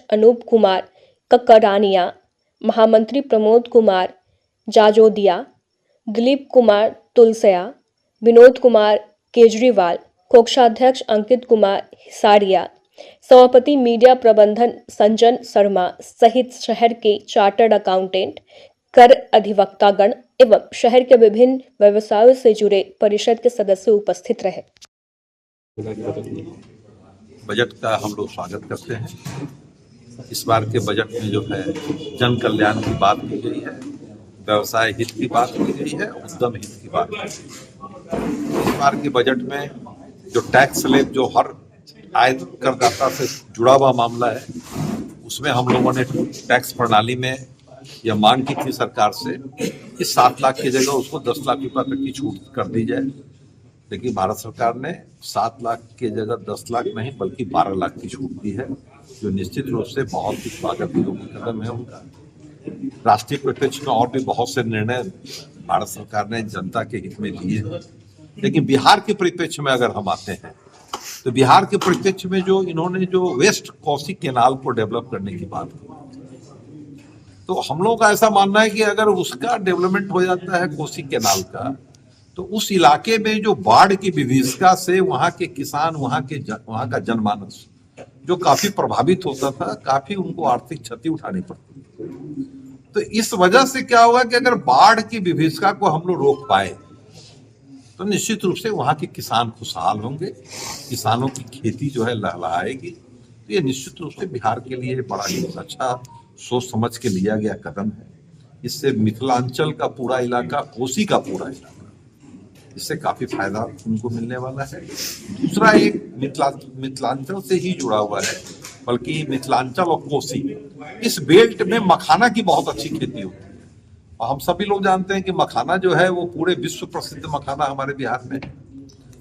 अनूप कुमार कक्करानिया, महामंत्री प्रमोद कुमार जाजोदिया, दिलीप कुमार तुलसिया, विनोद कुमार केजरीवाल, कोषाध्यक्ष अंकित कुमार हिसारिया, सभापति मीडिया प्रबंधन संजन शर्मा सहित शहर के चार्टर्ड अकाउंटेंट, कर अधिवक्तागण एवं शहर के विभिन्न व्यवसायों से जुड़े परिषद के सदस्य उपस्थित रहे। बजट का हम लोग स्वागत करते हैं। इस बार के बजट में जो है जन कल्याण की बात की गई है, व्यवसाय हित की बात की गई है, उद्यम हित की बात की गई है। इस बार के बजट में जो टैक्स स्लैब जो हर आय करदाता से जुड़ा हुआ मामला है, उसमें हम लोगों ने टैक्स प्रणाली में यह मांग की थी सरकार से कि 7 लाख की जगह उसको 10 लाख रुपए तक की छूट कर दी जाए। लेकिन भारत सरकार ने 7 लाख की जगह 10 लाख नहीं बल्कि 12 लाख की छूट दी है, जो निश्चित रूप से बहुत ही स्वागत योग्य कदम है उनका। राष्ट्रीय परिप्रेक्ष्य में और भी बहुत से निर्णय भारत सरकार ने जनता के हित में लिए हैं, लेकिन बिहार के परिप्रेक्ष्य में अगर हम आते हैं तो बिहार के परिप्रेक्ष्य में जो इन्होंने जो वेस्ट कोसी कैनाल को डेवलप करने की बात की, तो हम लोगों का ऐसा मानना है कि अगर उसका डेवलपमेंट हो जाता है कोसी कैनाल का, तो उस इलाके में जो बाढ़ की विभीषिका से वहां के किसान, वहां का जनमानस जो काफी प्रभावित होता था, काफी उनको आर्थिक क्षति उठानी पड़ती थी। तो इस वजह से क्या होगा कि अगर बाढ़ की विभीषिका को हम लोग रोक पाए तो निश्चित रूप से वहां के किसान खुशहाल होंगे, किसानों की खेती जो है लहलहाएगी। तो ये निश्चित रूप से बिहार के लिए बड़ा ही अच्छा सोच समझ के लिया गया कदम है। इससे मिथिलांचल का पूरा इलाका, कोसी का पूरा इलाका, इससे काफी फायदा उनको मिलने वाला है। दूसरा एक मिथिलांचल से ही जुड़ा हुआ है, बल्कि मिथिलांचल और कोसी, इस बेल्ट में मखाना की बहुत अच्छी खेती होती है। और हम सभी लोग जानते हैं कि मखाना जो है वो पूरे विश्व प्रसिद्ध मखाना हमारे बिहार में है।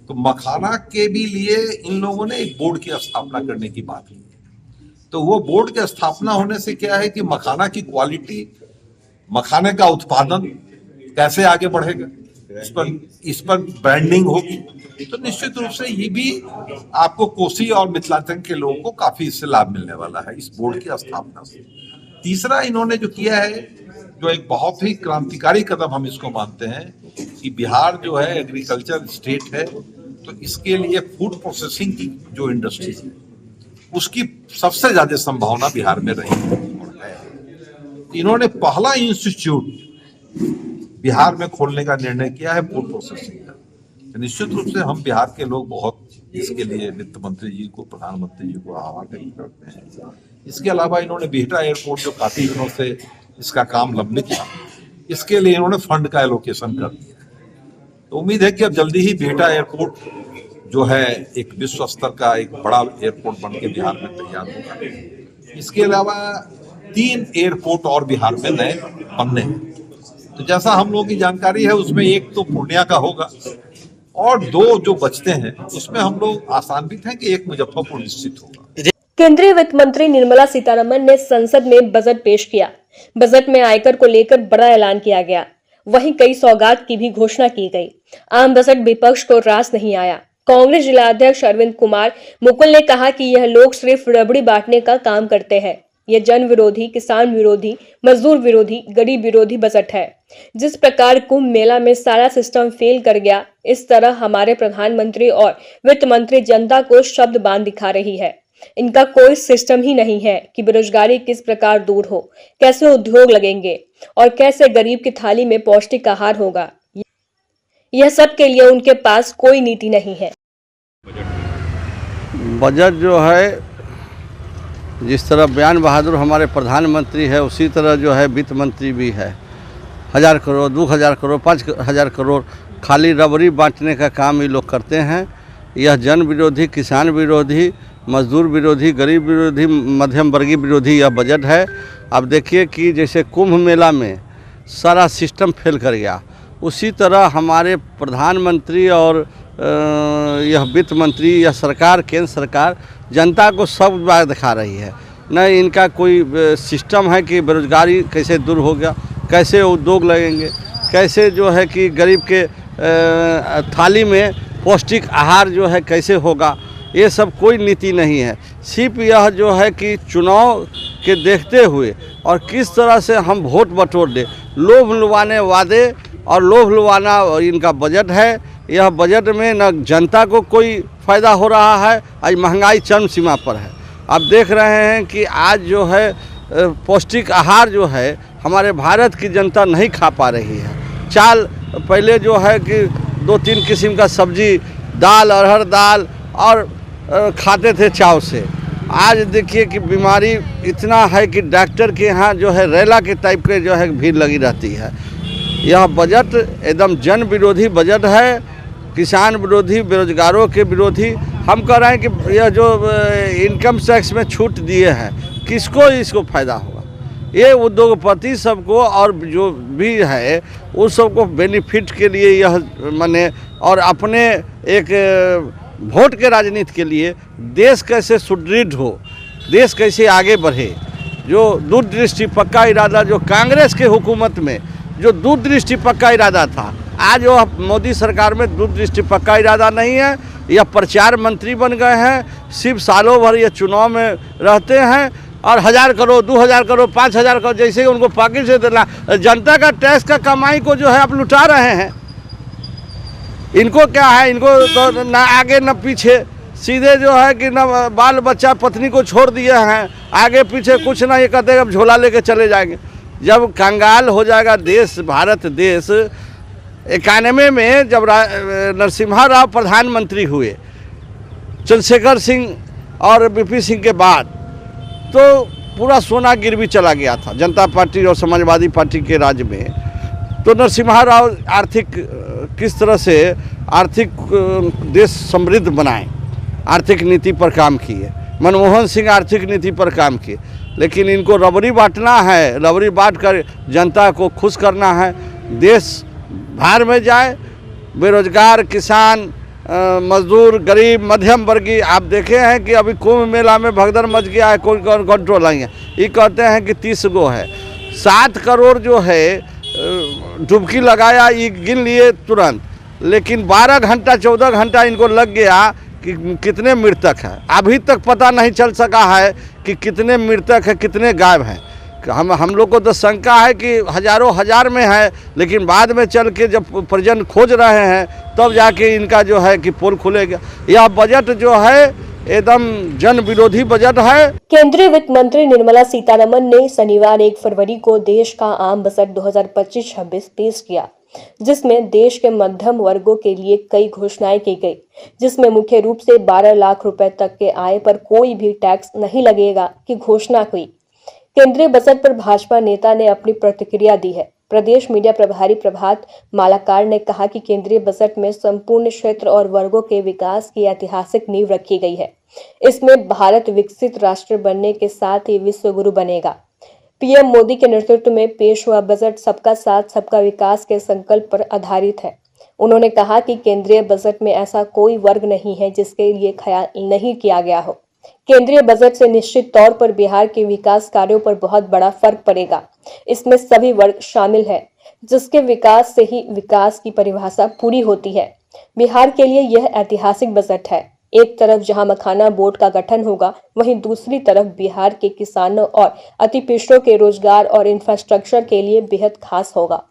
तो मखाना के भी लिए इन लोगों ने एक बोर्ड की स्थापना करने की बात की। तो वो बोर्ड की स्थापना होने से क्या है कि मखाना की क्वालिटी, मखाने का उत्पादन कैसे आगे बढ़ेगा, इस पर ब्रांडिंग होगी। तो निश्चित रूप से ये भी आपको कोसी और मिथिलांचल के लोगों को काफी इससे लाभ मिलने वाला है इस बोर्ड की स्थापना से। तीसरा इन्होंने जो किया है, जो एक बहुत ही क्रांतिकारी कदम हम इसको मानते हैं कि बिहार जो है एग्रीकल्चर स्टेट है, तो इसके लिए फूड प्रोसेसिंग की जो इंडस्ट्री है उसकी सबसे ज्यादा संभावना बिहार में रही है। इन्होंने पहला इंस्टीट्यूट बिहार में खोलने का निर्णय किया है फूड प्रोसेसिंग का। तो निश्चित रूप से हम बिहार के लोग बहुत इसके लिए वित्त मंत्री जी को, प्रधानमंत्री जी को आह्वान करते हैं। इसके अलावा इन्होंने बिहटा एयरपोर्ट जो काफी दिनों से इसका काम लंबित था, इसके लिए इन्होंने फंड का एलोकेशन कर दिया। तो उम्मीद है कि अब जल्दी ही बिहटा एयरपोर्ट जो है एक विश्व स्तर का एक बड़ा एयरपोर्ट बन के बिहार में तैयार होगा। इसके अलावा 3 एयरपोर्ट और बिहार में नए बनने हैं। तो जैसा हम लोगों की जानकारी है उसमें एक तो पूर्णिया का होगा और 2 जो बचते हैं उसमें हम लोग आशान्वित हैं कि एक मुजफ्फरपुर निश्चित होगा। केंद्रीय वित्त मंत्री निर्मला सीतारमण ने संसद में बजट पेश किया। बजट में आयकर को लेकर बड़ा ऐलान किया गया, वहीं कई सौगात की भी घोषणा की गई। आम बजट विपक्ष को रास नहीं आया। कांग्रेस जिलाध्यक्ष अरविंद कुमार मुकुल ने कहा कि यह लोग सिर्फ रबड़ी बांटने का काम करते हैं। ये जन विरोधी, किसान विरोधी, मजदूर विरोधी, गरीब विरोधी बजट है। जिस प्रकार कुंभ मेला में सारा सिस्टम फेल कर गया, इस तरह हमारे प्रधानमंत्री और वित्त मंत्री जनता को शब्द बांध दिखा रही है। इनका कोई सिस्टम ही नहीं है कि बेरोजगारी किस प्रकार दूर हो, कैसे उद्योग लगेंगे और कैसे गरीब की थाली में पौष्टिक आहार होगा। यह सब के लिए उनके पास कोई नीति नहीं है। बजट जो है, जिस तरह बयान बहादुर हमारे प्रधानमंत्री है, उसी तरह जो है वित्त मंत्री भी है। 1000 करोड़, 2000 करोड़, 5000 करोड़ खाली रबड़ी बांटने का काम ये लोग करते हैं। यह जन विरोधी, किसान विरोधी, मजदूर विरोधी, गरीब विरोधी, मध्यम वर्गीय विरोधी यह बजट है। अब देखिए कि जैसे कुंभ मेला में सारा सिस्टम फेल कर गया, उसी तरह हमारे प्रधानमंत्री और यह वित्त मंत्री, यह सरकार, केंद्र सरकार जनता को सब बात दिखा रही है। न इनका कोई सिस्टम है कि बेरोजगारी कैसे दूर हो गया, कैसे उद्योग लगेंगे, कैसे जो है कि गरीब के थाली में पौष्टिक आहार जो है कैसे होगा, ये सब कोई नीति नहीं है। सिर्फ यह जो है कि चुनाव के देखते हुए और किस तरह से हम वोट बटोर दें, लोभ लुभाने वादे और लोभ लुभाना इनका बजट है। यह बजट में न जनता को कोई फ़ायदा हो रहा है। आज महंगाई चरम सीमा पर है। आप देख रहे हैं कि आज जो है पौष्टिक आहार जो है हमारे भारत की जनता नहीं खा पा रही है। चाल पहले जो है कि 2-3 किस्म का सब्जी, दाल, अरहर दाल और खाते थे चाव से। आज देखिए कि बीमारी इतना है कि डॉक्टर के यहाँ जो है रेला के टाइप के जो है भीड़ लगी रहती है। यह बजट एकदम जन विरोधी बजट है, किसान विरोधी, बेरोजगारों के विरोधी। हम कह रहे हैं कि यह जो इनकम टैक्स में छूट दिए हैं किसको इसको फ़ायदा होगा? ये उद्योगपति सबको और जो भी है उस सबको बेनिफिट के लिए यह माने, और अपने एक वोट के राजनीति के लिए देश कैसे सुदृढ़ हो, देश कैसे आगे बढ़े, जो दूरदृष्टि पक्का इरादा जो कांग्रेस के हुकूमत में जो दूरदृष्टि पक्का इरादा था, आज वो मोदी सरकार में दूरदृष्टि पक्का इरादा नहीं है। यह प्रचार मंत्री बन गए हैं, सिर्फ सालों भर ये चुनाव में रहते हैं और 1000 करोड़, 2000 करोड़, 5000 करोड़ जैसे उनको पाकिट से देना। जनता का टैक्स का कमाई को जो है आप लुटा रहे हैं। इनको क्या है, इनको तो ना आगे न पीछे, सीधे जो है कि न बाल बच्चा पत्नी को छोड़ दिए हैं, आगे पीछे कुछ ना। ये कहते हैं अब झोला लेके चले जाएंगे। जब कंगाल हो जाएगा देश, भारत देश। 91 में जब नरसिम्हा राव प्रधानमंत्री हुए, चंद्रशेखर सिंह और वीपी सिंह के बाद, तो पूरा सोना गिरवी चला गया था जनता पार्टी और समाजवादी पार्टी के राज में। तो नरसिम्हा राव आर्थिक किस तरह से आर्थिक देश समृद्ध बनाए, आर्थिक नीति पर काम किए। मनमोहन सिंह आर्थिक नीति पर काम किए, लेकिन इनको रबड़ी बांटना है, रबड़ी बांट कर जनता को खुश करना है। देश भार में जाए, बेरोजगार, किसान, मजदूर, गरीब, मध्यम वर्गीय। आप देखे हैं कि अभी कुंभ मेला में भगदड़ मच गया है, कोई कंट्रोल नहीं है। ये कहते हैं कि 30 गो है, 7 करोड़ जो है डुबकी लगाया, ये गिन लिए तुरंत, लेकिन 12 घंटा 14 घंटा इनको लग गया कि कितने मृतक हैं। अभी तक पता नहीं चल सका है कि कितने मृतक हैं, कितने गायब हैं। हम लोग को तो शंका है कि हजारों हजार में है, लेकिन बाद में चल के जब परिजन खोज रहे हैं तब जाके इनका जो है कि पोल खुलेगा। यह बजट जो है एकदम जन विरोधी बजट है। केंद्रीय वित्त मंत्री निर्मला सीतारमण ने शनिवार 1 फरवरी को देश का आम बजट 2025-26 पेश किया, जिसमें देश के मध्यम वर्गों के लिए कई घोषणाएं की गई, जिसमें मुख्य रूप से 12 लाख रुपए तक के आय पर कोई भी टैक्स नहीं लगेगा की घोषणा हुई। केंद्रीय बजट पर भाजपा नेता ने अपनी प्रतिक्रिया दी है। प्रदेश मीडिया प्रभारी प्रभात मालाकार ने कहा कि केंद्रीय बजट में संपूर्ण क्षेत्र और वर्गों के विकास की ऐतिहासिक नींव रखी गई है। इसमें भारत विकसित राष्ट्र बनने के साथ ही विश्व गुरु बनेगा। पीएम मोदी के नेतृत्व में पेश हुआ बजट सबका साथ सबका विकास के संकल्प पर आधारित है। उन्होंने कहा कि केंद्रीय बजट में ऐसा कोई वर्ग नहीं है जिसके लिए ख्याल नहीं किया गया हो। केंद्रीय बजट से निश्चित तौर पर बिहार के विकास कार्यों पर बहुत बड़ा फर्क पड़ेगा। इसमें सभी वर्ग शामिल है, जिसके विकास से ही विकास की परिभाषा पूरी होती है। बिहार के लिए यह ऐतिहासिक बजट है। एक तरफ जहां मखाना बोर्ड का गठन होगा, वहीं दूसरी तरफ बिहार के किसानों और अति पिछड़ों के रोजगार और इंफ्रास्ट्रक्चर के लिए बेहद खास होगा।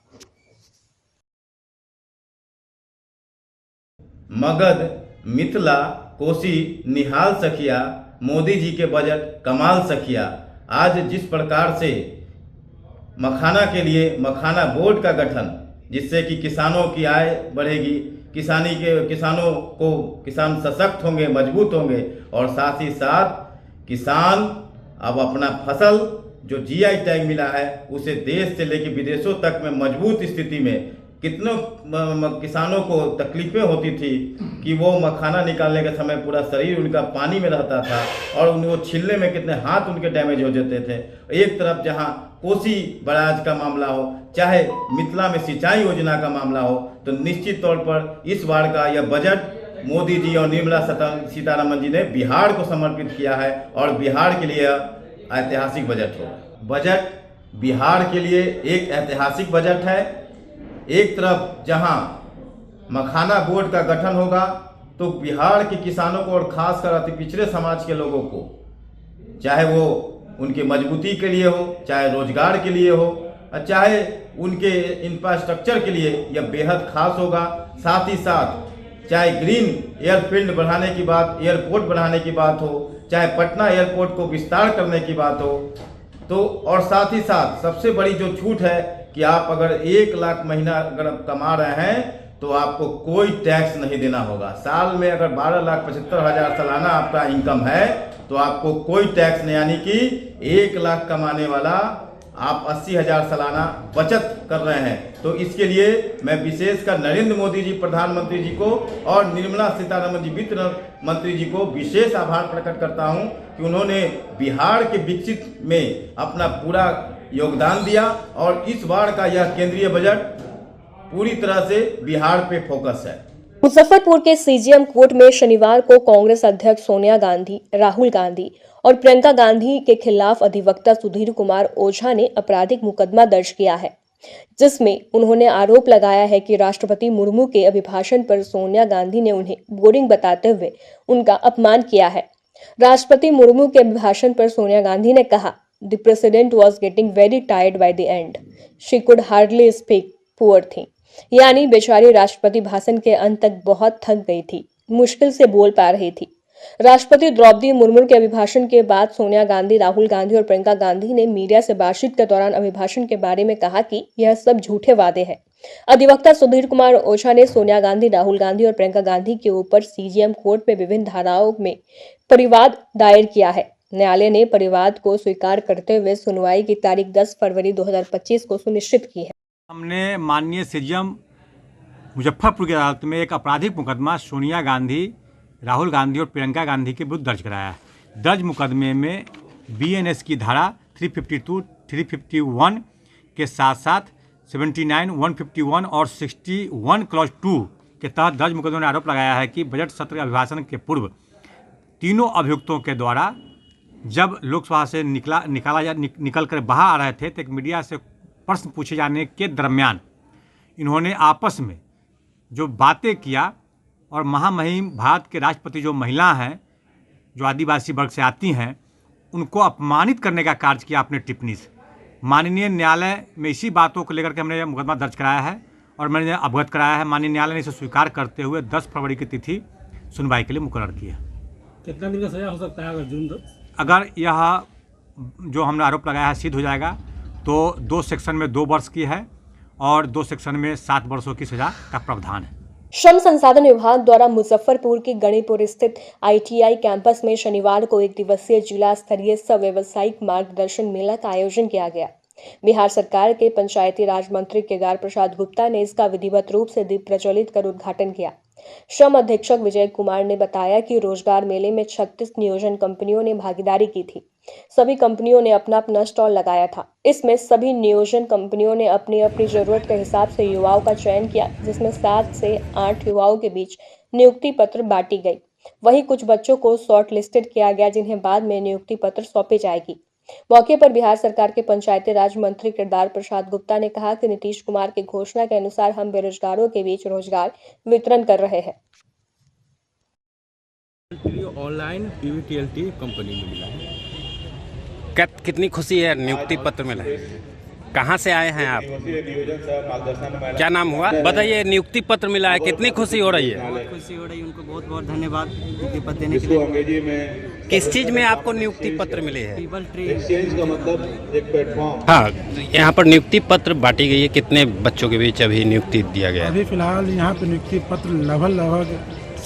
मगध, मिथिला, कोसी, निहाल सखिया, मोदी जी के बजट कमाल सखिया। आज जिस प्रकार से मखाना के लिए मखाना बोर्ड का गठन, जिससे कि किसानों की आय बढ़ेगी, किसान सशक्त होंगे, मजबूत होंगे, और साथ ही साथ किसान अब अपना फसल जो जीआई टैग मिला है उसे देश से लेकर विदेशों तक में मजबूत स्थिति में। कितनों किसानों को तकलीफें होती थी कि वो मखाना निकालने के समय पूरा शरीर उनका पानी में रहता था और वो छीलने में कितने हाथ उनके डैमेज हो जाते थे। एक तरफ जहां कोसी बराज का मामला हो, चाहे मिथिला में सिंचाई योजना का मामला हो, तो निश्चित तौर पर इस बार का यह बजट मोदी जी और निर्मला सीतारमण जी ने बिहार को समर्पित किया है और बिहार के लिए ऐतिहासिक बजट हो। बजट बिहार के लिए एक ऐतिहासिक बजट है। एक तरफ जहां मखाना बोर्ड का गठन होगा तो बिहार के किसानों को और खासकर अति पिछड़े समाज के लोगों को, चाहे वो उनके मजबूती के लिए हो, चाहे रोजगार के लिए हो, चाहे उनके इंफ्रास्ट्रक्चर के लिए, यह बेहद खास होगा। साथ ही साथ चाहे ग्रीन एयरफील्ड बढ़ाने की बात, एयरपोर्ट बढ़ाने की बात हो, चाहे पटना एयरपोर्ट को विस्तार करने की बात हो, तो और साथ ही साथ सबसे बड़ी जो छूट है कि आप अगर 1 लाख महीना अगर आप कमा रहे हैं तो आपको कोई टैक्स नहीं देना होगा। साल में अगर 12,75,000 सालाना आपका इनकम है तो आपको कोई टैक्स नहीं, यानी कि 1 लाख कमाने वाला आप 80,000 सालाना बचत कर रहे हैं। तो इसके लिए मैं विशेषकर नरेंद्र मोदी जी प्रधानमंत्री जी को और निर्मला सीतारमण जी वित्त मंत्री जी को विशेष आभार प्रकट करता हूं कि उन्होंने बिहार के विकसित में अपना पूरा योगदान दिया और इस बार का यह केंद्रीय बजट पूरी तरह से बिहार पे फोकस है। मुजफ्फरपुर के सीजीएम कोर्ट में शनिवार को कांग्रेस अध्यक्ष सोनिया गांधी, राहुल गांधी और प्रियंका गांधी के खिलाफ अधिवक्ता सुधीर कुमार ओझा ने आपराधिक मुकदमा दर्ज किया है, जिसमें उन्होंने आरोप लगाया है कि राष्ट्रपति मुर्मू के अभिभाषण पर सोनिया गांधी ने उन्हें बोरिंग बताते हुए उनका अपमान किया है। राष्ट्रपति मुर्मू के अभिभाषण पर सोनिया गांधी ने कहा, "The president was getting very tired by the end. She could hardly speak. Poor thing." यानी बेचारी राष्ट्रपति भाषण के अंत तक बहुत थक गई थी, मुश्किल से बोल पा रही थी। राष्ट्रपति द्रौपदी मुर्मू के अभिभाषण के बाद सोनिया गांधी, राहुल गांधी और प्रियंका गांधी ने मीडिया से बातचीत के दौरान अभिभाषण के बारे में कहा कि यह सब झूठे वादे हैं। अधिवक्ता सुधीर कुमार ओझा ने सोनिया गांधी, राहुल गांधी और प्रियंका गांधी के ऊपर सीजीएम कोर्ट में विभिन्न धाराओं में परिवाद दायर किया है। न्यायालय ने परिवाद को स्वीकार करते हुए सुनवाई की तारीख 10 फरवरी 2025 को सुनिश्चित की है। हमने माननीय सीजीएम मुजफ्फरपुर की अदालत में एक आपराधिक मुकदमा सोनिया गांधी, राहुल गांधी और प्रियंका गांधी के विरुद्ध दर्ज कराया है। दर्ज मुकदमे में बीएनएस की धारा 352, 351 के साथ साथ 79, 151 और 61 क्लॉज 2 के तहत दर्ज मुकदमे ने आरोप लगाया है कि बजट सत्र अभिभाषण के पूर्व तीनों अभियुक्तों के द्वारा जब लोकसभा से निकल कर बाहर आ रहे थे तो एक मीडिया से प्रश्न पूछे जाने के दरमियान इन्होंने आपस में जो बातें किया और महामहिम भारत के राष्ट्रपति जो महिला हैं, जो आदिवासी वर्ग से आती हैं, उनको अपमानित करने का कार्य किया अपने टिप्पणी से। माननीय न्यायालय में इसी बातों को लेकर के हमने मुकदमा दर्ज कराया है और मैंने अवगत कराया है। माननीय न्यायालय ने इसे स्वीकार करते हुए 10 फरवरी की तिथि सुनवाई के लिए मुकर्रर की है। कितना दिन का सजा हो सकता है अगर यह जो हमने आरोप लगाया है सिद्ध हो जाएगा तो 2 सेक्शन में 2 वर्ष की है और 2 सेक्शन में 7 वर्षों की सजा का प्रावधान है। श्रम संसाधन विभाग द्वारा मुजफ्फरपुर के गणिपुर स्थित आईटीआई कैंपस में शनिवार को 1 दिवसीय जिला स्तरीय व्यावसायिक मार्गदर्शन मेला का आयोजन किया गया। बिहार सरकार के पंचायती राज मंत्री केदार प्रसाद गुप्ता ने इसका विधिवत रूप से दीप प्रज्वलित कर उद्घाटन किया। श्रम अधीक्षक विजय कुमार ने बताया कि रोजगार मेले में 36 नियोजन कंपनियों ने भागीदारी की थी। सभी कंपनियों ने अपना अपना स्टॉल लगाया था। इसमें सभी नियोजन कंपनियों ने अपनी अपनी जरूरत के हिसाब से युवाओं का चयन किया, जिसमें 7 से 8 युवाओं के बीच नियुक्ति पत्र बांटी गई। वहीं कुछ बच्चों को शॉर्ट लिस्टेड किया गया, जिन्हें बाद में नियुक्ति पत्र सौंपी जाएगी। मौके पर बिहार सरकार के पंचायती राज मंत्री केदार प्रसाद गुप्ता ने कहा कि नीतीश कुमार की घोषणा के अनुसार हम बेरोजगारों के बीच रोजगार वितरण कर रहे हैं। ऑनलाइन पीवीटीएलटी कंपनी में मिला है। कितनी खुशी है नियुक्ति पत्र मिला है। कहाँ से आए हैं आप? क्या नाम हुआ? बताइए, नियुक्ति पत्र मिला है, कितनी खुशी हो रही है? बहुत खुशी हो रही है। उनको बहुत बहुत धन्यवाद नियुक्ति पत्र देने के लिए। किस चीज में आपको नियुक्ति पत्र मिले हैं? People tree. हाँ, यहाँ पर नियुक्ति पत्र बांटी गई है। कितने बच्चों के बीच अभी नियुक्ति दिया गया है? अभी फिलहाल यहाँ पे नियुक्ति पत्र लगभग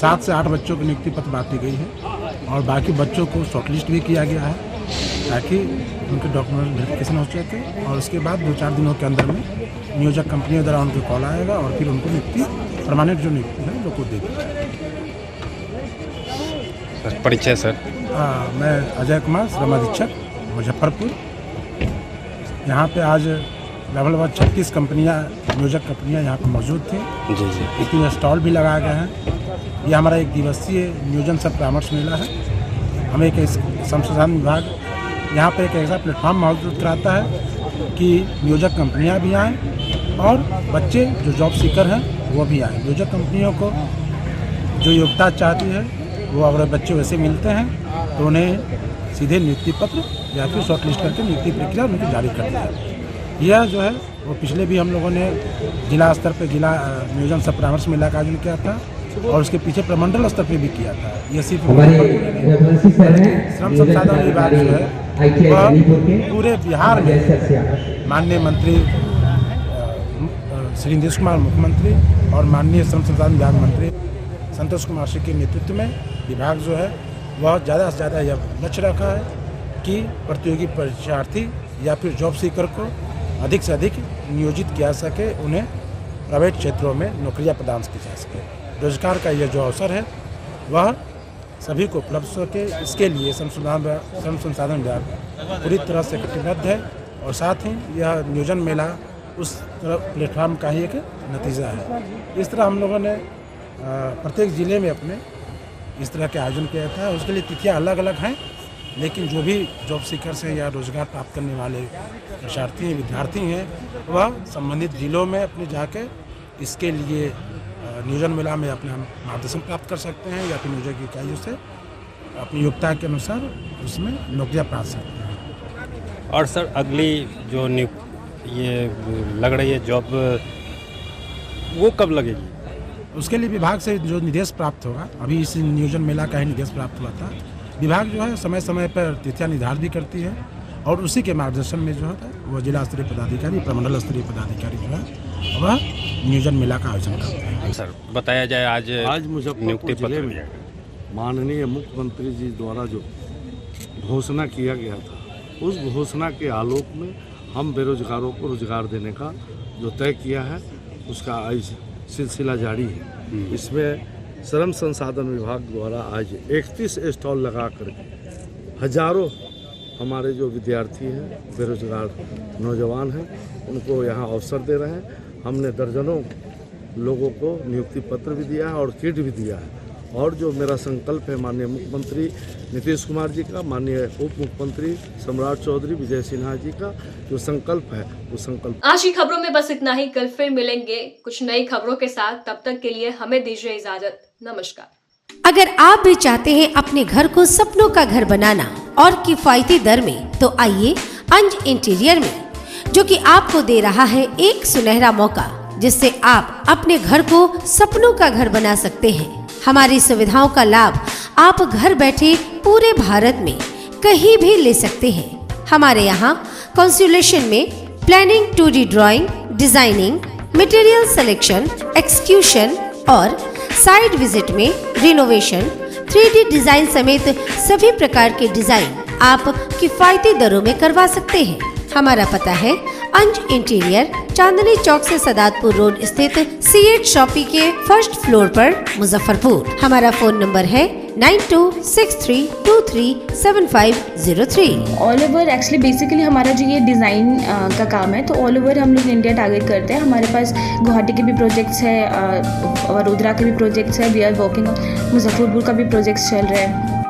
7 से 8 बच्चों को नियुक्ति पत्र बांटी गई है और बाकी बच्चों को शॉर्टलिस्ट भी किया गया है ताकि उनके डॉक्यूमेंट वेरिफिकेशन हो सके और उसके बाद 2-4 दिनों के अंदर में नियोजक कंपनियों द्वारा उनको कॉल आएगा और फिर उनको नियुक्ति परमानेंट जो नियुक्ति है लोग को देगी। परिचय सर? मैं अजय कुमार, श्रम अधीक्षक मुजफ्फरपुर। यहाँ पे आज लगभग 36 कंपनियाँ, नियोजक कंपनियाँ यहाँ पर मौजूद थी। जी जी। 3 स्टॉल भी लगाए गए हैं। ये हमारा 1 दिवसीय नियोजन सह परामर्श मेला है। हमें एक संसाधन विभाग यहाँ पर एक ऐसा प्लेटफॉर्म मौजूद कराता है कि नियोजक कंपनियाँ भी आएँ और बच्चे जो जॉब सीकर हैं वो भी आएँ। नियोजक कंपनियों को जो योग्यता चाहती है वो अगर बच्चे वैसे मिलते हैं तो उन्हें सीधे नियुक्ति पत्र या फिर शॉर्ट लिस्ट करके नियुक्ति प्रक्रिया उनको जारी कर दिया है। यह जो है वो पिछले भी हम लोगों ने जिला स्तर पर जिला नियोजन सह परामर्श मेला का आयोजन किया था और उसके पीछे प्रमंडल स्तर पे भी किया था। ये सिर्फ श्रम संसाधन विभाग जो है वह पूरे बिहार में माननीय मंत्री श्री नीतीश कुमार मुख्यमंत्री और माननीय श्रम संसाधन विभाग मंत्री संतोष कुमार सिंह के नेतृत्व में विभाग जो है वह ज़्यादा से ज़्यादा यह लक्ष्य रखा है कि प्रतियोगी परीक्षार्थी या फिर जॉब सीकर को अधिक से अधिक नियोजित किया सके, उन्हें प्राइवेट क्षेत्रों में नौकरियां प्रदान की जा सके। रोजगार का यह जो अवसर है वह सभी को उपलब्ध हो सके, इसके लिए श्रम संसाधन विभाग पूरी तरह से कटिबद्ध है और साथ ही यह नियोजन मेला उस प्लेटफार्म का ही एक नतीजा है। इस तरह हम लोगों ने प्रत्येक ज़िले में अपने इस तरह के आयोजन किया था। उसके लिए तिथियाँ अलग अलग हैं, लेकिन जो भी जॉब सीकर्स हैं या रोज़गार प्राप्त करने वाले परीक्षार्थी हैं, विद्यार्थी हैं, वह संबंधित जिलों में अपने जाके इसके लिए नियोजन मेला में अपना मार्गदर्शन प्राप्त कर सकते हैं या फिर नियोजक इकाइयों से अपनी योग्यता के अनुसार उसमें नौकरियाँ प्राप्त सकते हैं। और सर अगली जो ये लग रही है जॉब वो कब लगेगी? उसके लिए विभाग से जो निर्देश प्राप्त होगा, अभी इस नियोजन मेला का ही निर्देश प्राप्त हुआ था। विभाग जो है समय समय पर तिथियां निर्धारित भी करती है और उसी के मार्गदर्शन में जो है वो जिला स्तरीय पदाधिकारी, प्रमंडल स्तरीय पदाधिकारी जो है वह नियोजन मेला का आयोजन करते हैं। सर बताया जाए आज मुजफ्फरपुर जिले में माननीय मुख्यमंत्री जी द्वारा जो घोषणा किया गया था, उस घोषणा के आलोक में हम बेरोजगारों को रोजगार देने का जो तय किया है उसका आज सिलसिला जारी है। इसमें श्रम संसाधन विभाग द्वारा आज 31 स्टॉल लगा करके हजारों हमारे जो विद्यार्थी हैं, बेरोजगार नौजवान हैं, उनको यहाँ अवसर दे रहे हैं। हमने दर्जनों लोगों को नियुक्ति पत्र भी दिया है और किट भी दिया है। और जो मेरा संकल्प है माननीय मुख्यमंत्री नीतीश कुमार जी का, माननीय उप मुख्यमंत्री सम्राट चौधरी विजय सिन्हा जी का जो संकल्प है वो संकल्प। आज की खबरों में बस इतना ही। कल फिर मिलेंगे कुछ नई खबरों के साथ। तब तक के लिए हमें दीजिए इजाजत। नमस्कार। अगर आप भी चाहते हैं अपने घर को सपनों का घर बनाना और किफायती दर में, तो आइए अंज इंटीरियर में, जो कि आपको दे रहा है एक सुनहरा मौका, जिससे आप अपने घर को सपनों का घर बना सकते हैं। हमारी सुविधाओं का लाभ आप घर बैठे पूरे भारत में कहीं भी ले सकते हैं। हमारे यहाँ कंसुलेशन में planning, 2D drawing, designing, material selection, execution और साइट विजिट में रिनोवेशन, 3D डिजाइन समेत सभी प्रकार के डिजाइन आप किफायती दरों में करवा सकते हैं। हमारा पता है अंज इंटीरियर, चांदनी चौक से सदातपुर रोड स्थित C8 शॉपी के फर्स्ट फ्लोर पर, मुजफ्फरपुर। हमारा फोन नंबर है 9263237503। ऑल ओवर एक्चुअली बेसिकली हमारा जो ये डिज़ाइन का काम है, तो ऑल ओवर हम लोग इंडिया टारगेट करते हैं। हमारे पास गुवाहाटी के भी प्रोजेक्ट्स है, वडोदरा के भी प्रोजेक्ट्स है, वी आर वर्किंग, मुजफ्फरपुर का भी प्रोजेक्ट्स चल रहा है।